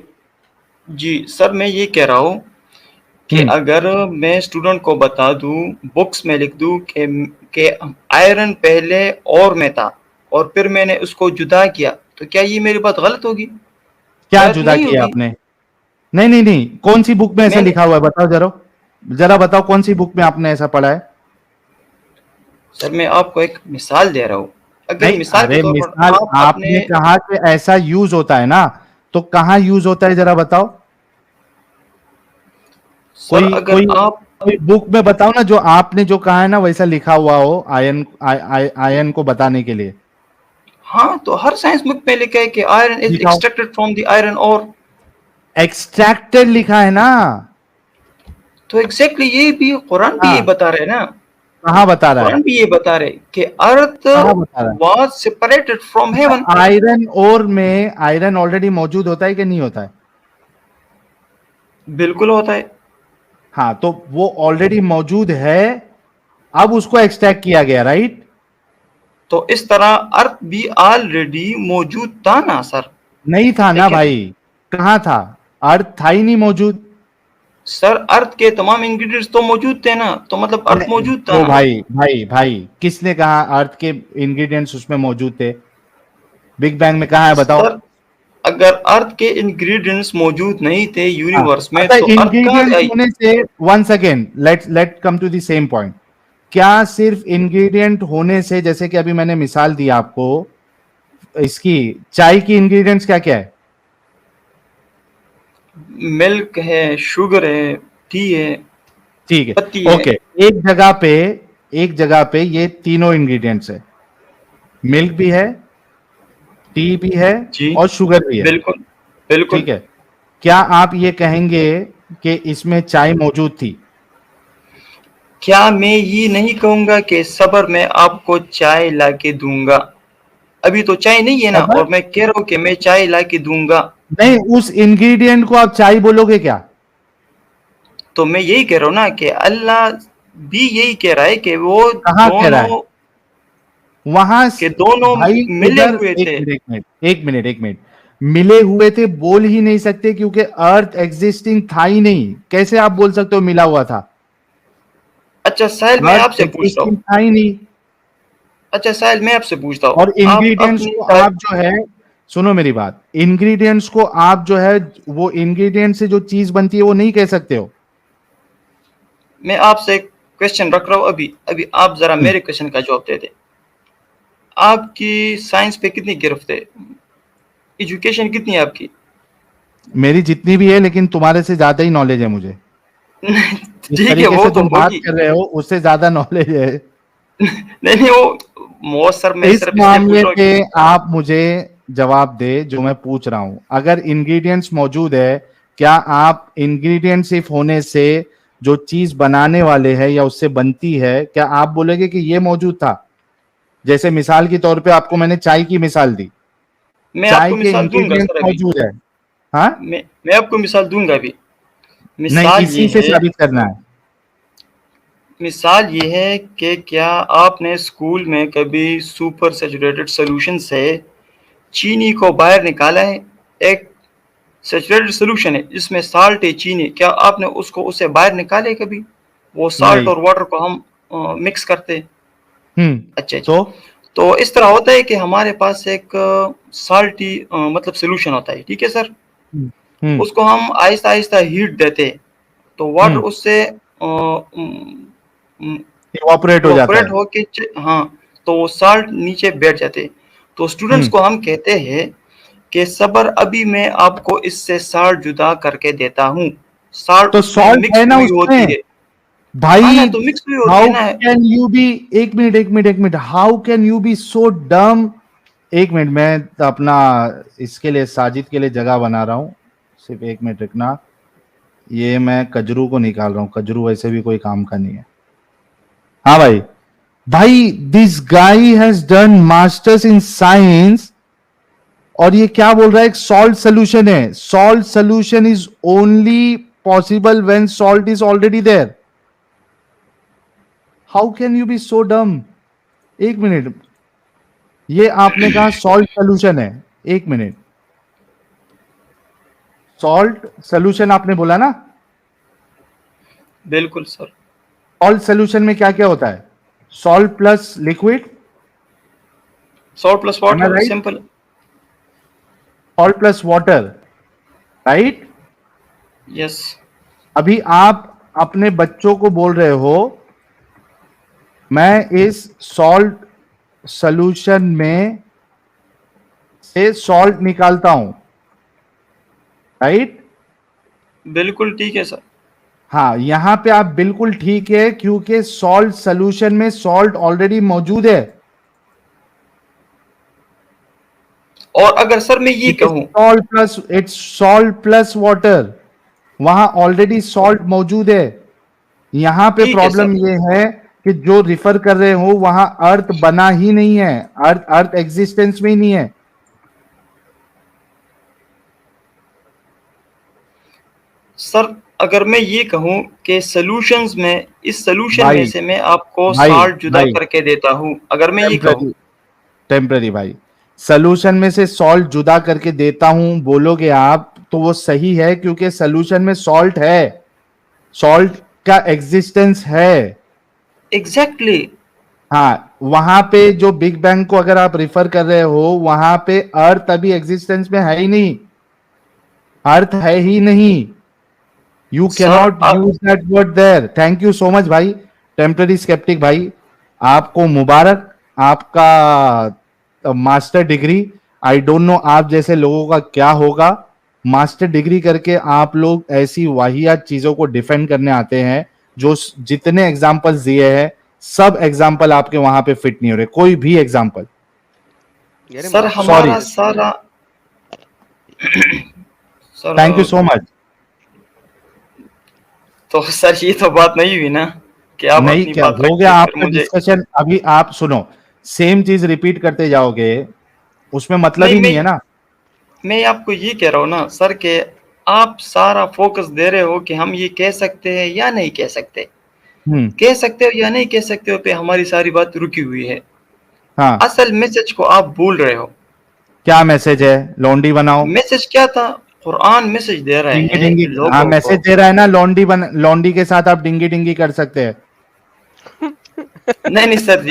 जी सर मैं ये कह रहा हूँ कि हम्म। अगर मैं स्टूडेंट को बता दूं, बुक्स में लिख दूं कि आयरन पहले और में था और फिर मैंने उसको जुदा किया, तो क्या ये मेरी बात गलत होगी? क्या गलत जुदा नहीं किया होगी। आपने? नहीं नहीं नहीं, कौन सी बुक में ऐसा मैंने, लिखा हुआ है? बताओ जरा, जरा बताओ कौन सी बुक में आपने ऐसा पढ़ा है? सर मैं आपको एक मिसाल दे रहा हूँ, अगर नहीं, मिसाल के अरे तौर पर मिसाल आप अपने, आपने कहा कि ऐसा यूज होता है ना, तो कहाँ यूज होता है जरा बताओ। सर कोई अगर कोई आप, कोई बुक में बताओ ना, जो आपने जो कहा है ना वैसा लिखा हुआ हो, आयन को बताने के लिए। हाँ तो हर साइंस बुक में लिखा है कि आयरन इज दिखाओ। एक्सट्रैक्टेड फ्रॉम द आयरन और, एक्सट्रैक्टेड लिखा है ना? तो एग्जैक्टली ये भी कुरान भी यही हाँ, बता रहे हैं ना, कहाँ बता रहा है? कुरान भी ये बता रहे कि अर्थ कहाँ बता रहा है? Was separated from heaven. अच्छा, आयरन ओर में आयरन ऑलरेडी मौजूद होता है कि नहीं होता है? बिल्कुल होता है। हाँ, तो वो ऑलरेडी मौजूद है, अब उसको एक्सट्रैक्ट किया गया, राइट? तो इस तरह अर्थ भी ऑलरेडी मौजूद था ना सर, नहीं था ना लेकिन भाई, कहाँ था? अर्थ था ही नहीं मौजूद। सर अर्थ के तमाम इंग्रेडिएंट्स तो मौजूद थे ना, तो मतलब अर्थ नहीं, मौजूद था तो ना। भाई भाई भाई, किसने कहा अर्थ के इंग्रेडिएंट्स उसमें मौजूद थे? बिग बैंग में कहा है बताओ? सर अगर अर्थ के इंग्रेडिएंट्स मौजूद नहीं थे हाँ। यूनिवर्स में, अच्छा, तो अर्थ कहाँ से इंग्रेडिएंट्स आई? होने से, one second, let come to the same point. क्या सिर्फ इंग्रेडिएंट होने से, जैसे कि अभी मैंने मिसाल दी आपको इसकी, चाय की इंग्रेडिएंट्स क्या क्या है? मिल्क है, शुगर है, टी है, ठीक है, पत्ती है। ओके। एक जगह पे, एक जगह पे ये तीनों इंग्रेडिएंट्स है, मिल्क भी है, टी भी है, जी और शुगर भी है, बिल्कुल बिल्कुल। ठीक है। क्या आप ये कहेंगे कि इसमें चाय मौजूद थी? क्या मैं ये नहीं कहूंगा कि सबर मैं आपको चाय ला के दूंगा, अभी तो चाय नहीं है ना, खबर? और मैं कह रहा हूँ कि मैं चाय ला के दूंगा। नहीं, उस इंग्रेडिएंट को आप चाय बोलोगे क्या? तो मैं यही कह रहा हूँ ना कि अल्लाह भी यही कह रहा है कि वो कहाँ कह रहा है? दोनों वहां के दोनों भाई, मिले उधर हुए एक थे। मिनट एक मिनट एक मिनट एक मिनट, मिले हुए थे बोल ही नहीं सकते, क्योंकि अर्थ एग्जिस्टिंग था ही नहीं। कैसे आप बोल सकते हो मिला हुआ था? अच्छा साहिल मैं अर्थ आपसे पूछ रहा एग्जिस्टिंग हूँ, था ही नहीं। अच्छा साहिल मैं आपसे पूछता हूँ, और आप इंग्रेडिएंट्स अपनी को आप जो है, सुनो मेरी बात, इंग्रेडिएंट्स को आप जो है, वो इंग्रेडिएंट से जो चीज बनती है वो नहीं कह सकते हो। मैं आपसे एक क्वेश्चन रख रहा हूँ, अभी अभी आप जरा हम्म। मेरे क्वेश्चन का जवाब दे दें। आपकी साइंस पे कितनी गिरफ्त है, एजुकेशन कितनी है आपकी? मेरी जितनी भी है, लेकिन तुम्हारे से ज्यादा ही नॉलेज है मुझे। जिस ठीक है, तरीके वो से तो तुम बात होगी। कर रहे हो उससे ज्यादा नॉलेज है। नहीं नहीं, वो सर मैं इस सिर्फ इसलिए पूछ मामले रहा हूँ पे कि आप मुझे जवाब दे जो मैं पूछ रहा हूं। अगर इंग्रेडिएंट्स मौजूद है, क्या आप इंग्रेडिएंट सिर्फ होने से जो चीज बनाने वाले हैं या उससे बनती है, क्या आप बोलेंगे कि ये मौजूद था? जैसे मिसाल के तौर पे आपको मैंने चाय की मिसाल दी, मैं चाय आपको के मिसाल दूंगा इंग्रेडिएंट्स सर अभी। मौजूद है। हाँ, मैं आपको मिसाल दूंगा अभी। नहीं, मिसाल ये इसी से है, साबित करना है। मिसाल ये है कि क्या आपने स्कूल में कभी सुपर सैचुरेटेड सॉल्यूशन से चीनी को बाहर निकाला है? एक सैचुरेटेड सॉल्यूशन है जिसमें साल्ट है, चीनी, क्या आपने उससे बाहर निकाले कभी? वो साल्ट नहीं। और वाटर को हम मिक्स करते हैं। हम्म। अच्छा जी। तो तो इस तरह होता है कि हमारे पास एक साल्टी मतलब सॉल्यूशन होता है, ठीक है सर? हम्म। हम्म। उसको हम आहिस्ता आहिस्ता हीट देते हैं, तो वाटर उससे इवापोरेट हो जाता इवापोरेट है। होके हाँ, तो वो साल्ट नीचे बैठ जाते हैं। तो स्टूडेंट्स हम्म। को हम कहते हैं कि सबर, अभी मैं आपको इससे साल्ट जुदा करके देता हूँ। साल्ट तो उसमें सॉल्ट है मिक्स ना हुई होती उसमें है। हाँ भाई। ना, तो मिक्स हुई होती है हाउ ना। कैन यू बी, एक मिनट एक मिनट एक minute, how can you be so dumb. एक मिनट, मैं अपना इसके लिए, साजिद के लिए जगह बना रहा हूं। सिर्फ एक मिनट रखना। ये मैं कजरू को निकाल रहा हूं, कजरू वैसे भी कोई काम का नहीं है। हाँ भाई। भाई, this guy has done masters in science, और ये क्या बोल रहा है, एक सॉल्ट सोल्यूशन है। Salt solution is only possible when salt is already there. How can you be so dumb. एक मिनट, ये आपने कहा सॉल्ट सोल्यूशन है। एक मिनट, सॉल्ट सोल्यूशन आपने बोला ना? बिल्कुल सर। सॉल्ट सोल्यूशन में क्या क्या होता है? Salt plus liquid, salt plus M I water, right? Simple. Salt plus water, right? Yes. अभी आप अपने बच्चों को बोल रहे हो मैं इस सॉल्ट सोल्यूशन में से सॉल्ट निकालता हूं, राइट? बिल्कुल ठीक है सर। हाँ, यहां पे आप बिल्कुल ठीक है, क्योंकि सॉल्ट सोल्यूशन में सॉल्ट ऑलरेडी मौजूद है। और अगर सर मैं ये कहूँ, इट्स सॉल्ट प्लस वाटर, वहां ऑलरेडी सॉल्ट मौजूद है। यहां पे ठीक है सर। प्रॉब्लम ये है कि जो रिफर कर रहे हो वहां अर्थ बना ही नहीं है, अर्थ अर्थ एग्जिस्टेंस में ही नहीं है। सर अगर मैं ये कहूँ कि सॉल्यूशंस में, इस सॉल्यूशन में भाई से मैं आपको भाई साल्ट जुदा भाई, करके देता हूँ, अगर मैं ये कहूँ। टेम्पररी टेम्पररी भाई, सोल्यूशन में से सॉल्ट जुदा करके देता हूं बोलोगे आप तो वो सही है, क्योंकि सोल्यूशन में सॉल्ट है, सॉल्ट का एग्जिस्टेंस है। एग्जैक्टली। हाँ, वहां पे जो बिग बैंग को अगर आप रिफर कर रहे हो, वहां पे अर्थ अभी एग्जिस्टेंस में है ही नहीं, अर्थ है ही नहीं। यू सर कैनॉट आप, use that word there. Thank you so much भाई, टेम्पररी स्केप्टिक भाई, आपको मुबारक, आपका master degree. I don't know आप जैसे लोगों का क्या होगा, मास्टर डिग्री करके आप लोग ऐसी वाहियात चीजों को डिफेंड करने आते हैं। जो जितने एग्जाम्पल्स दिए हैं, सब एग्जाम्पल आपके वहां पे फिट नहीं हो रहे, कोई भी एग्जाम्पल। यार सर मास्टर सॉरी, हमारा डिग्री की सारा sir, thank you so much. तो सर ये तो बात नहीं हुई ना कि आप नहीं, अपनी क्या बात हो गया रखिए फिर आपका मुझे। डिस्कशन? अभी आप सुनो, सेम चीज रिपीट करते जाओगे, उसमें मतलब नहीं, ही नहीं है ना। मैं आपको ये कह रहा हूँ ना सर कि आप सारा फोकस दे रहे हो कि हम ये कह सकते हैं या नहीं कह सकते, हम्म। कह सकते हो या नहीं कह सकते हो पे हमारी सारी बात रुकी हुई है। हाँ, असल मैसेज को आप भूल रहे हो। क्या मैसेज है? लौंडी बनाओ। मैसेज क्या था? कुरान मैसेज दे रहे डिंगी हैं डिंगी, हाँ, लोगों को। मैसेज दे रहा है ना, लौंडी के साथ आप डिंगी डिंगी कर सकते हैं। नहीं नहीं सर,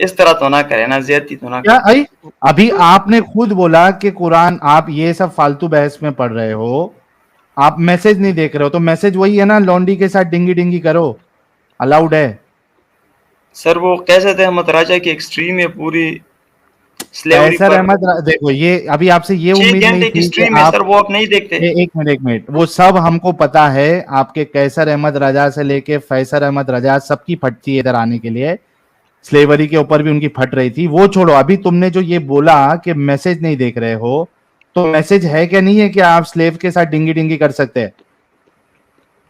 इस तरह तो ना करें ना, ज्यादती तो ना क्या करें। आई? अभी आपने खुद बोला कि कुरान, आप ये सब फालतू बहस में पढ़ रहे हो, आप मैसेज नहीं देख रहे हो, तो मैसेज वही है ना, लौंडी के साथ डिंगी डिंगी करो, अलाउड है। सर वो कैसे थे, अहमद राजा की एक्सट्रीम है पूरी। स्लेवरी कैसर पर अहमद देखो, ये अभी आपसे ये 6 उम्मीद नहीं घंटे की थी कि स्ट्रीम है आप सर, वो आप नहीं देखते। एक मिनट, वो सब हमको पता है। आपके कैसर अहमद रजा से लेके फैसर अहमद रजा सबकी फटती है इधर आने के लिए, स्लेवरी के ऊपर भी उनकी फट रही थी। वो छोड़ो, अभी तुमने जो ये बोला कि मैसेज नहीं देख रहे हो, तो मैसेज है क्या नहीं है कि आप स्लेव के साथ डिंगी डिंगी कर सकते हैं?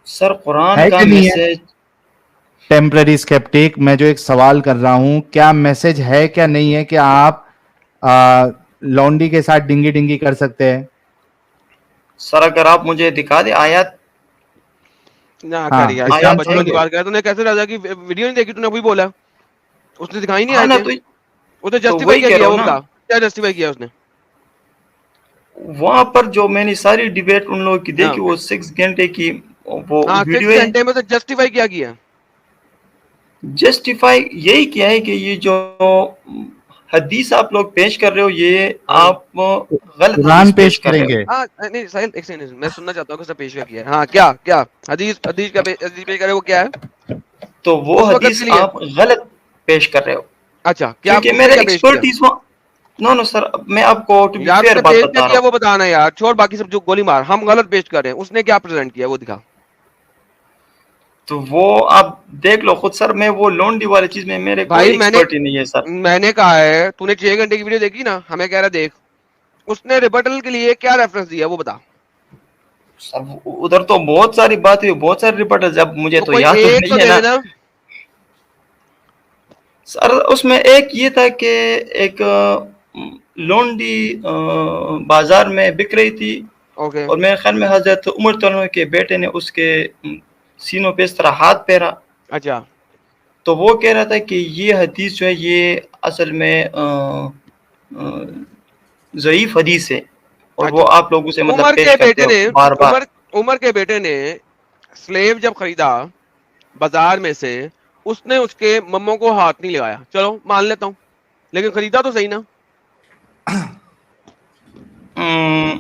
सर कुरान है का कि नहीं है? मैसेज, टेम्पररी स्केप्टिक, मैं जो एक सवाल कर रहा हूं, क्या मैसेज है क्या नहीं है कि आप लौंडी के साथ डिंगी डिंगी कर सकते हैं? सर अगर आप मुझे दिखा दे आयत, ना कर हाँ, यार, क्या आयत इस्लाम बच्चों है की क्या? बात कर, तूने कैसे राजा की वीडियो नहीं देखी? तूने अभी बोला उसने दिखाई नहीं हाँ आए ना, थे। उसने तो जस्टिफाई वही क्या कह किया रहा वो हूँ ना। बता, क्या जस्टिफाई किया उसने? वहां पर जो मैंने सारी डिबेट उन लोगों की देखी, हाँ वो 6 घंटे की वो हाँ, वीडियो 6 है। घंटे में से जस्टिफाई क्या किया? जस्टिफाई यही किया है कि ये जो हदीस आप लोग पेश कर रहे हो, ये हाँ आप गलत हदीस कुरान पेश पेश कर रहे हो। करेंगे। हाँ, नहीं साहिल एक सेकंड, मैं सुनना चाहता हूँ कि उसने पेश क्या किया है। हाँ क्या क्या हदीस, हदीस का हदीस पेश करे वो क्या है तो वो उस वक्त हदीस के लिए? आप गलत पेश कर रहे हो, अच्छा क्या क्योंकि उसने मेरा क्या पेश किया? एक्सपर्टीज वो। नो नो सर, मैं आपको टू बी यार फेयर उसने बात पेश क्या बता रहा किया हूँ। वो बताना यार, छोड़ बाकी सब जो गोली मार, हम गलत पेश कर रहे हैं, उसने क्या प्रेजेंट किया वो दिखा। तो वो आप देख लो खुद सर, मैं वो लोंडी वाली चीज में मेरे कोई भाई मैंने एक्सपर्ट ही नहीं है सर। मैंने कहा है, तूने 6 घंटे की वीडियो देखी ना, हमें कह रहा देख, उसने रिबटल के लिए क्या रेफरेंस दिया वो बता। सर उधर तो बहुत सारी बात हुई, बहुत सारी रिपोर्ट, जब मुझे तो तो कोई याद तो एक नहीं तो है दे ना। देना। सर उसमें एक ये था कि एक लोंडी बाजार में बिक रही थी, ओके और मेरे ख्याल में हजरत उमर तोलू के बेटे ने उसके सीनों पे इस तरह हाथ फेरा। अच्छा तो वो कह रहा था कि ये हदीस जो है ये असल में ज़ईफ हदीस है, और वो अच्छा, आप लोगों से मतलब उमर पेश के करते बेटे हो ने बार बार। उमर उमर के बेटे ने स्लेव जब खरीदा बाजार में से, उसने उसके मम्मो को हाथ नहीं लगाया, चलो मान लेता हूँ, लेकिन खरीदा तो सही ना। अम्म,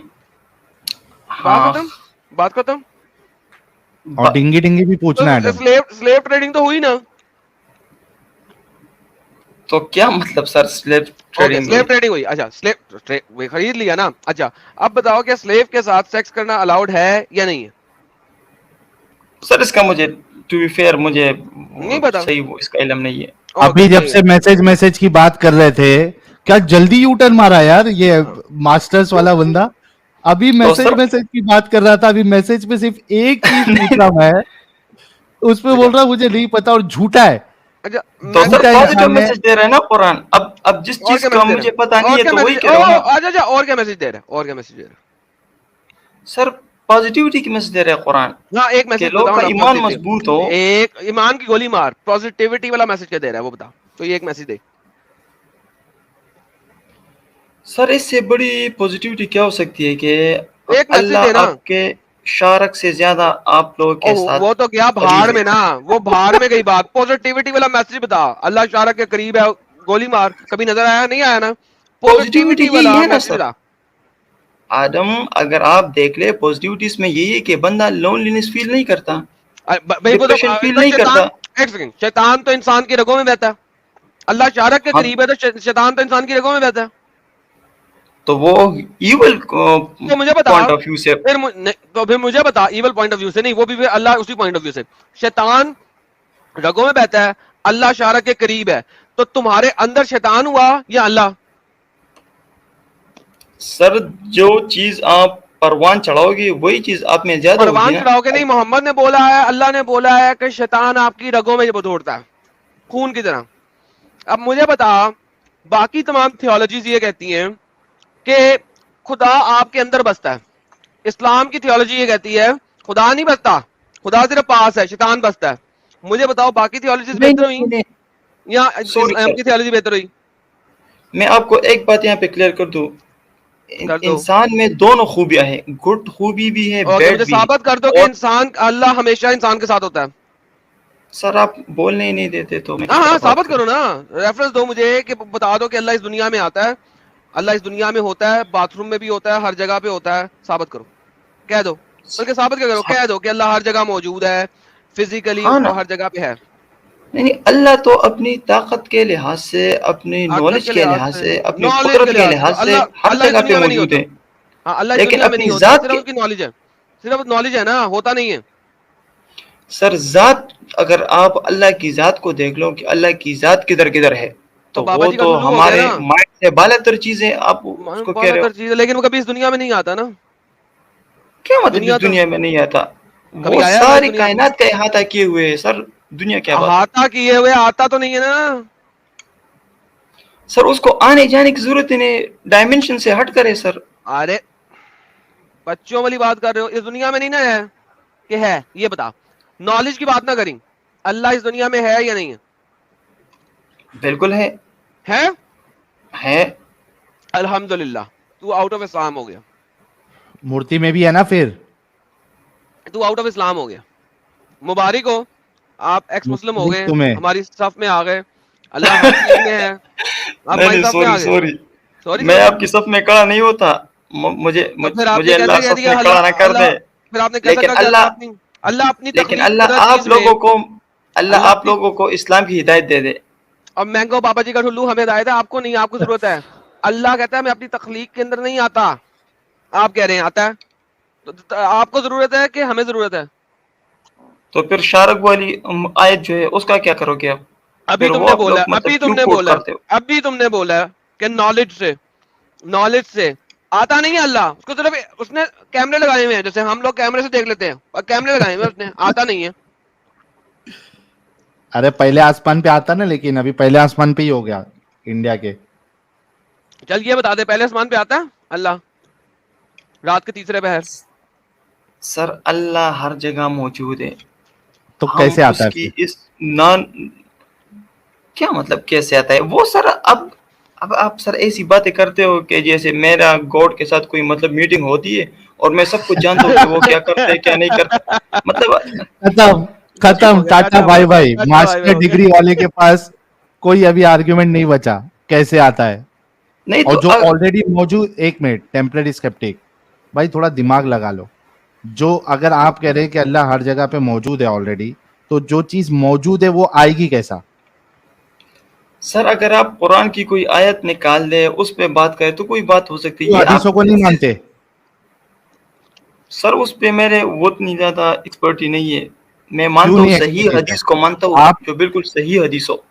बात हाँ। खत्म, बात खत्म। और ब- डिंगी डिंगी भी तो पूछना है एडम। स्लेव स्लेव ट्रेडिंग तो हुई ना। तो क्या मतलब sir, slave okay trading slave हुई? ट्रेडिंग हुई, अच्छा वे खरीद लिया ना। अच्छा अब बताओ क्या स्लेव के साथ सेक्स करना अलाउड है या नहीं है? सर इसका मुझे टू बी फेयर मुझे नहीं पता। सही वो इसका इल्म नहीं है। ओके अभी जब नहीं। से मैसेज मैसेज की बात कर रहे थे, क्या जल्दी यू टर्न मारा यार ये हाँ। मास्टर्स वाला बंदा। अभी तो मैसेज सर मैसेज की बात कर रहा था, अभी मैसेज पे सिर्फ एक चीज पूछ नहीं, रहा मैं, उस पे बोल अच्छा रहा मुझे नहीं पता और झूठा है। अच्छा तो सर मैंने झूठा पॉजिटिव इंसान है। मैसेज दे रहा है ना कुरान। अब जिस और चीज क्या का मैसेज दे रहा मुझे पता है, नहीं और है क्या तो वही मैसेज, कह ओ रहा हूँ ना। अच्छा अच्छा, और क्या मैसेज दे रहा है, और क्या मैसेज दे रहा सर पॉजिटिविटी की मैसेज दे रहा है कुरान, है? हाँ एक कि मैसेज लोग बताओ का ना ईमान पॉजिटिव, मजबूत हो। एक ईमान की गोली मार, पॉजिटिविटी वाला मैसेज क्या दे रहा है वो बता, तो ये एक मैसेज दे। सर इससे बड़ी पॉजिटिविटी क्या हो सकती है कि एक मैसेज अल्लाह देना। आपके शारक से ज्यादा आप लोगों के ओह साथ वो तो गया अजीज भाड़ है। में ना, वो भाड़ में गई बात, पॉजिटिविटी वाला मैसेज बता, अल्लाह शारक के करीब है, गोली मार, कभी नजर आया नहीं आया ना? पॉजिटिविटी पॉजिटिविटी यही वाला है ना मैसेज सर। बता। आदम, अगर आप देख ले पॉजिटिविटी इसमें यही है कि बंदा लोनलीनेस फील नहीं करता, भाई वो डिप्रेशन फील तो नहीं शैतान, करता। एक सेकंड, शैतान तो इंसान की रगों में बहता है, अल्लाह शारक के हाँ, करीब है तो शैतान तो इंसान की रगों में बहता है। तो वो इवल तो मुझे बता, पॉइंट ऑफ व्यू से। तो फिर मुझे बता, इवल पॉइंट ऑफ व्यू से नहीं, वो भी फिर अल्लाह उसी पॉइंट ऑफ व्यू से, शैतान रगों में बहता है, अल्लाह शारक के करीब है, तो तुम्हारे अंदर शैतान हुआ या अल्लाह? सर जो चीज आप परवान चढ़ाओगे वही चीज आप में ज्यादा होगी परवान ना। चढ़ाओगे नहीं, मोहम्मद ने बोला है, अल्लाह ने बोला है कि शैतान आपकी रगों में दौड़ता है खून की तरह। अब मुझे बता, बाकी तमाम थियोलॉजीज ये कहती हैं कि खुदा आपके अंदर बसता है, इस्लाम की थियोलॉजी ये कहती है खुदा नहीं बसता, खुदा सिर्फ पास है, शैतान बसता है। मुझे बताओ बाकी थियोलॉजीज नहीं बेहतर नहीं हुई नहीं, या सॉरी इस्लाम सर, की थियोलॉजी बेहतर हुई? मैं आपको एक बात यहाँ पे क्लियर कर दूं। कर दो। इंसान में दोनों खूबियां हैं, गुड खूबी भी है, ओके मुझे बैड भी है। साबित कर दो कि और इंसान, अल्लाह हमेशा इंसान के साथ होता है। सर आप बोलने ही नहीं देते तो मैं हाँ किस तरह हाँ बात साबित करूं। करो ना, रेफरेंस दो मुझे कि बता दो कि अल्लाह इस दुनिया में आता है, अल्लाह इस दुनिया में होता है, बाथरूम में भी होता है, हर जगह पे होता है, साबित करो, कह दो, बल्कि साबित क्या करो, हाँ, कह दो कि अल्लाह हर जगह मौजूद है, फिजिकली हाँ ना, हर जगह पे है। नहीं, अल्लाह तो अपनी ताकत के लिहाज से, अपनी ताकत नॉलेज के के लिहाज लिहाज से, से, अपनी नॉलेज कुदरत के के लिहाज से लिहाज से अल्लाह हर अल्लाह इस जगह पे दुनिया में नहीं मौजूद होता। है। हाँ, अल्लाह इस लेकिन दुनिया में अपनी नहीं होता, ज़ात सिर्फ के उसकी नॉलेज है, सिर्फ नॉलेज है ना, होता नहीं है। सर ज़ात, अगर आप अल्लाह की ज़ात को देख लो कि अल्लाह की ज़ात किधर-किधर है, तो तो बाबा वो जी का तो टुल्लू हो गया हमारे ना, माइंड से बालातर चीज़ें आप उसको कह रहे हो। बालातर चीज है, लेकिन वो कभी इस दुनिया में नहीं आता ना। क्या मतलब इस दुनिया तो दुनिया में नहीं आता? कभी वो आया है वो इस सारी दुनिया में? कायनात का इहाता किए हुए है सर, दुनिया क्या बात है? अहाता किए हुए आता तो नहीं है ना। सर उसको आने जाने की ज़रूरत ही नहीं, डायमेंशन से हट कर है सर। अरे बच्चों वाली बात कर रहे हो, इस दुनिया में नहीं ना है कि है, ये बता। नॉलेज की बात ना करी, अल्लाह इस दुनिया में है या नहीं है? बिल्कुल है। है। है। अल्हम्दुलिल्लाह, तू आउट ऑफ इस्लाम हो गया, मूर्ति में भी है ना फिर? तू आउट ऑफ इस्लाम हो गया। मुबारक हो, आप एक्स मुस्लिम हो गए, तुम्हें हमारी सफ में आ गए। अल्लाह हर चीज में है, आप नहीं हमारी नहीं, सफ में आ सॉरी गए। सॉरी, सॉरी मैं सॉरी, आपकी सफ में खड़ा नहीं होता। तो फिर मुझे आपने अल्लाह कैसे कह सफ दिया में खड़ा अल्लाह ना कर अल्लाह, दे। फिर आपने कैसा लेकिन कहा कि अल्लाह अल्लाह अपनी लेकिन तख्लीक अल्लाह करदा चीज में, अल्लाह आप अपनी। लोगों को इस्लाम की हिदायत दे दे। अब मैंगो बाबा जी का ठुल्लू हमें हिदायत है, आपको नहीं, आपको जरूरत है। अल्लाह कहता है मैं अपनी तख्लीक के अंदर नहीं आता, आप कह रहे हैं आता है। तो आपको जरूरत है कि हमें जरूरत है? तो फिर शारक वाली आयत जो है उसका क्या करोगे आप? अभी फिर वो तुमने आप बोला, लोग मतलब अभी क्यों तुमने कोट बोला, करते हो? अभी तुमने बोला कि नॉलेज से आता नहीं है अल्लाह, उसको सिर्फ उसने कैमरे लगाए हुए हैं, जैसे हम लोग कैमरे से देख लेते हैं, और कैमरे लगाए हुए हैं उसने, आता नहीं है। अरे पहले आसमान पे आता ना, लेकिन अभी पहले आसमान पे ही हो गया इंडिया के। चल ये बता दे, पहले आसमान पे आता है अल्लाह रात के तीसरे पहर? सर अल्लाह हर जगह मौजूद है। तो हम कैसे आता है उसकी फिर? इस नॉन, क्या मतलब कैसे आता है वो सर? अब आप सर ऐसी बातें करते हो कि जैसे मेरा गॉड के साथ कोई मतलब मीटिंग होती है और मैं सब कुछ जानता हूँ कि वो क्या करते हैं क्या नहीं करते, मतलब। खत्म, चुप हो खत्म, गया, tata tata bye bye bye, bye. Tata bye bye master हो डिग्री गया। वाले के पास कोई अभी आर्ग्यूमेंट नहीं बचा, कैसे आता है। नहीं और तो जो ऑलरेडी मौजूद, एक मिनट, टेम्पररी स्केप्टिक भाई थोड़ा दिमाग लगा लो। जो अगर आप कह रहे हैं कि अल्लाह हर जगह पे मौजूद है ऑलरेडी, तो जो चीज मौजूद है वो आएगी कैसा? सर अगर आप कुरान की कोई आयत निकाल दे उस पे बात करें तो कोई बात हो सकती है। तो ये हदीसों आप को नहीं मानते? सर उस पे मेरे वो इतनी ज्यादा एक्सपर्टी नहीं है। मैं क्यों मानता हूँ नहीं सही एक्सपर्टीज है? हदीस को, मानता हूँ आप जो बिल्कुल सही हदीस हो।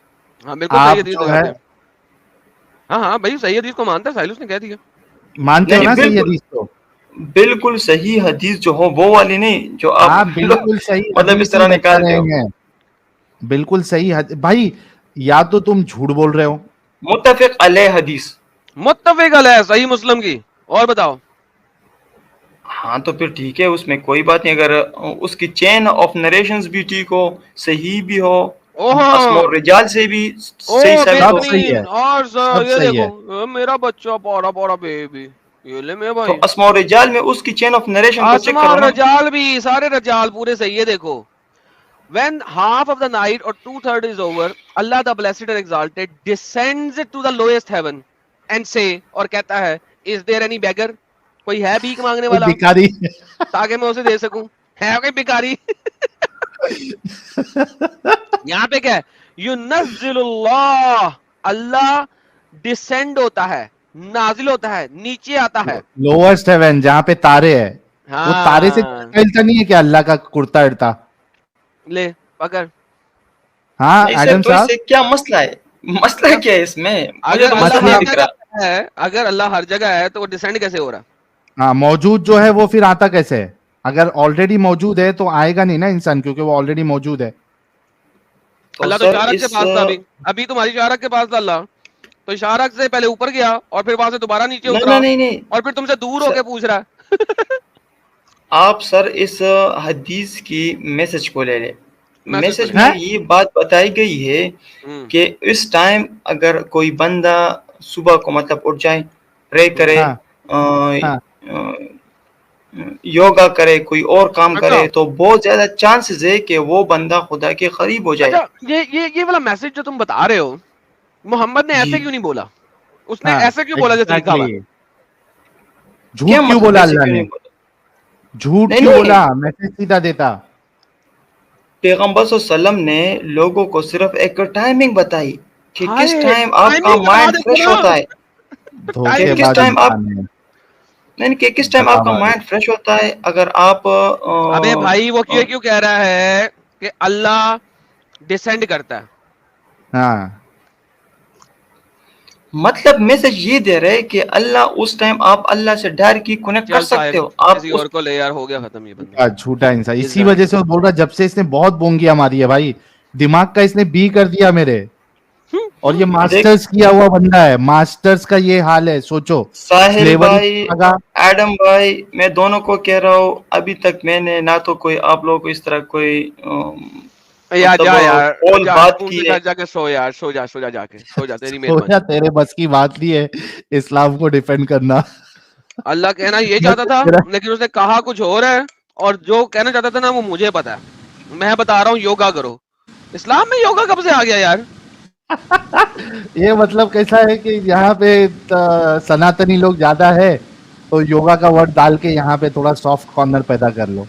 हाँ बिल्कुल सही आप हदीस जो है लगाते हैं। हाँ हाँ भाई, सही हदीस को मानता है, साहिल उसने कह दिया। मानते नहीं हो नहीं, ना सही बिल्कुल हदीस को? बिल्कुल सही हदीस जो हो वो वाली नहीं जो आप आप लोग बिल्कुल सही मतलब इस हदीस ही तरह बता निकालते रहे हो। हैं। बिल्कुल सही भाई, या तो तुम झूठ बोल रहे हो। मुत्तफिक अलैह हदीस। मुत्तफिक अलैह सही मुस्लिम की। और बताओ। हाँ तो फिर ठीक है, उसमें कोई बात नहीं। अगर उसकी चेन ऑफ नरेशंस भी ठीक हो, सही भी हो, ओहो, अस्मा रिजाल से भी सही ओ साबित सब हो, सही है, बेहतरीन। और सब ये सही देखो, है। मेरा बच्चा पौड़ा पौड़ा बेबी, ये ले मेरे तो भाई। अस्मा रिजाल में उसकी चेन ऑफ नरेशन को चेक आसमा करो और ना। रजाल भी, सारे रजाल पूरे सही है। देखो, when half of the night or 2/3 is over, Allah the blessed and exalted descends to the lowest heaven and say, और कहता है, is there any beggar? कोई है भीख मांगने कोई वाला भिखारी। ताकि मैं उसे दे सकूं? है कोई भिखारी? यहाँ पे क्या है? युनज़्ज़िलुल्लाह, अल्लाह डिसेंड होता है, नाजिल होता है, नीचे आता है। लोएस्ट हेवन जहां पे तारे है, वो तारे से हाँ, मिलता नहीं है क्या अल्लाह का कुर्ता इड़ता? ले पकड़। हाँ नहीं सर, एडम तो साहब। इससे क्या मसला है? मसला क्या है इसमें? मुझे अगर तो अल्लाह मसला नहीं हर मतलब दिख रहा। जगह है, अगर अल्लाह हर जगह है तो वो डिसेंड कैसे हो रहा? हाँ, मौजूद जो है वो फिर आता कैसे है? अगर ऑलरेडी मौजूद है तो आएगा नहीं ना इंसान, क्योंकि वो ऑलरेडी मौजूद है। तो अल्लाह तो सर इशारत के इस पास था, अभी अभी तुम्हारी इशारत के पास था अल्लाह, तो इशारत से पहले ऊपर गया और फिर वहां से दोबारा नीचे नहीं उतरा, नहीं नहीं नहीं और फिर तुमसे दूर सर, होके पूछ रहा है। आप सर इस हदीस की मैसेज को ले लें। मैसेज को मैसेज ले। में हैं? ये बात बताई गई है कि इस टाइम अगर कोई बंदा सुबह को मतलब उठ जाए, प्रे करे, हाँ अ, हाँ। अ, योगा करे, कोई और काम अच्छा करे, तो बहुत ज्यादा चांसेस है कि वो बंदा खुदा के करीब हो जाए। अच्छा, ये वाला मैसेज जो तुम बता रहे हो, मोहम्मद ने जी। ऐसे क्यों नहीं बोला? उसने हाँ ऐसे क्यों बोला जैसे लिखा हुआ है? एग्जैक्टली। क्या झूठ क्यों मतलब बोला ऐसे अल्लाह क्यों ने? नहीं बोला? झूठ नहीं क्यों नहीं बोला? मैसेज सीधा देता। पैगंबर सल्लल्लाहु अलैहि वसल्लम ने लोगों को सिर्फ एक टाइमिंग बताई कि किस हाय टाइम आपका टाइमिंग बता माइंड देखो फ्रेश ना होता है, कि टाइमिंग किस धोखेबाज टाइम आप इंसान है, नहीं कि किस टाइम आपका धोखाबाज है। माइंड फ्रेश होता है। अगर आप अबे भाई वो अ, क्यों कह रहा है कि अल्लाह डिसेंड करता है हाँ, मतलब मैसेज ये दे रहे हैं कि अल्लाह उस टाइम आप अल्लाह से डायरेक्टली कनेक्ट कर चल सकते साहिब हो। आप किसी उस और को ले यार हो गया खत्म ये बंदा झूठा इंसान, इस इसी गांड वजह को से वो बोल रहा जब से इसने बहुत बोंगिया मारी है भाई, दिमाग का इसने बी कर दिया मेरे। और ये देख मास्टर्स किया हुआ बंदा है, मास्टर्स का ये हाल है, सोचो साहिल स्लेवरी भाई, लगा। एडम भाई, मैं दोनों को कह रहा हूँ, अभी तक मैंने ना तो कोई आप लोगों को इस तरह कोई यार मतलब जा यार कॉल जा बात सुकून की के है। साथ जाके सो यार सो जा जाके सो जा तेरी हो या मेहरबानी तेरे बस की बात नहीं है इस्लाम को डिफेंड करना। अल्लाह कहना ये मैं चाहता तो था मेरा लेकिन उसने कहा कुछ और है और जो कहना चाहता था ना वो मुझे पता है मैं बता रहा हूँ योगा करो इस्लाम में योगा कब से आ गया यार ये मतलब कैसा है कि यहाँ पे सनातनी लोग ज्यादा है, तो योगा का वर्ड डाल के यहाँ पे थोड़ा सॉफ्ट कॉर्नर पैदा कर लो।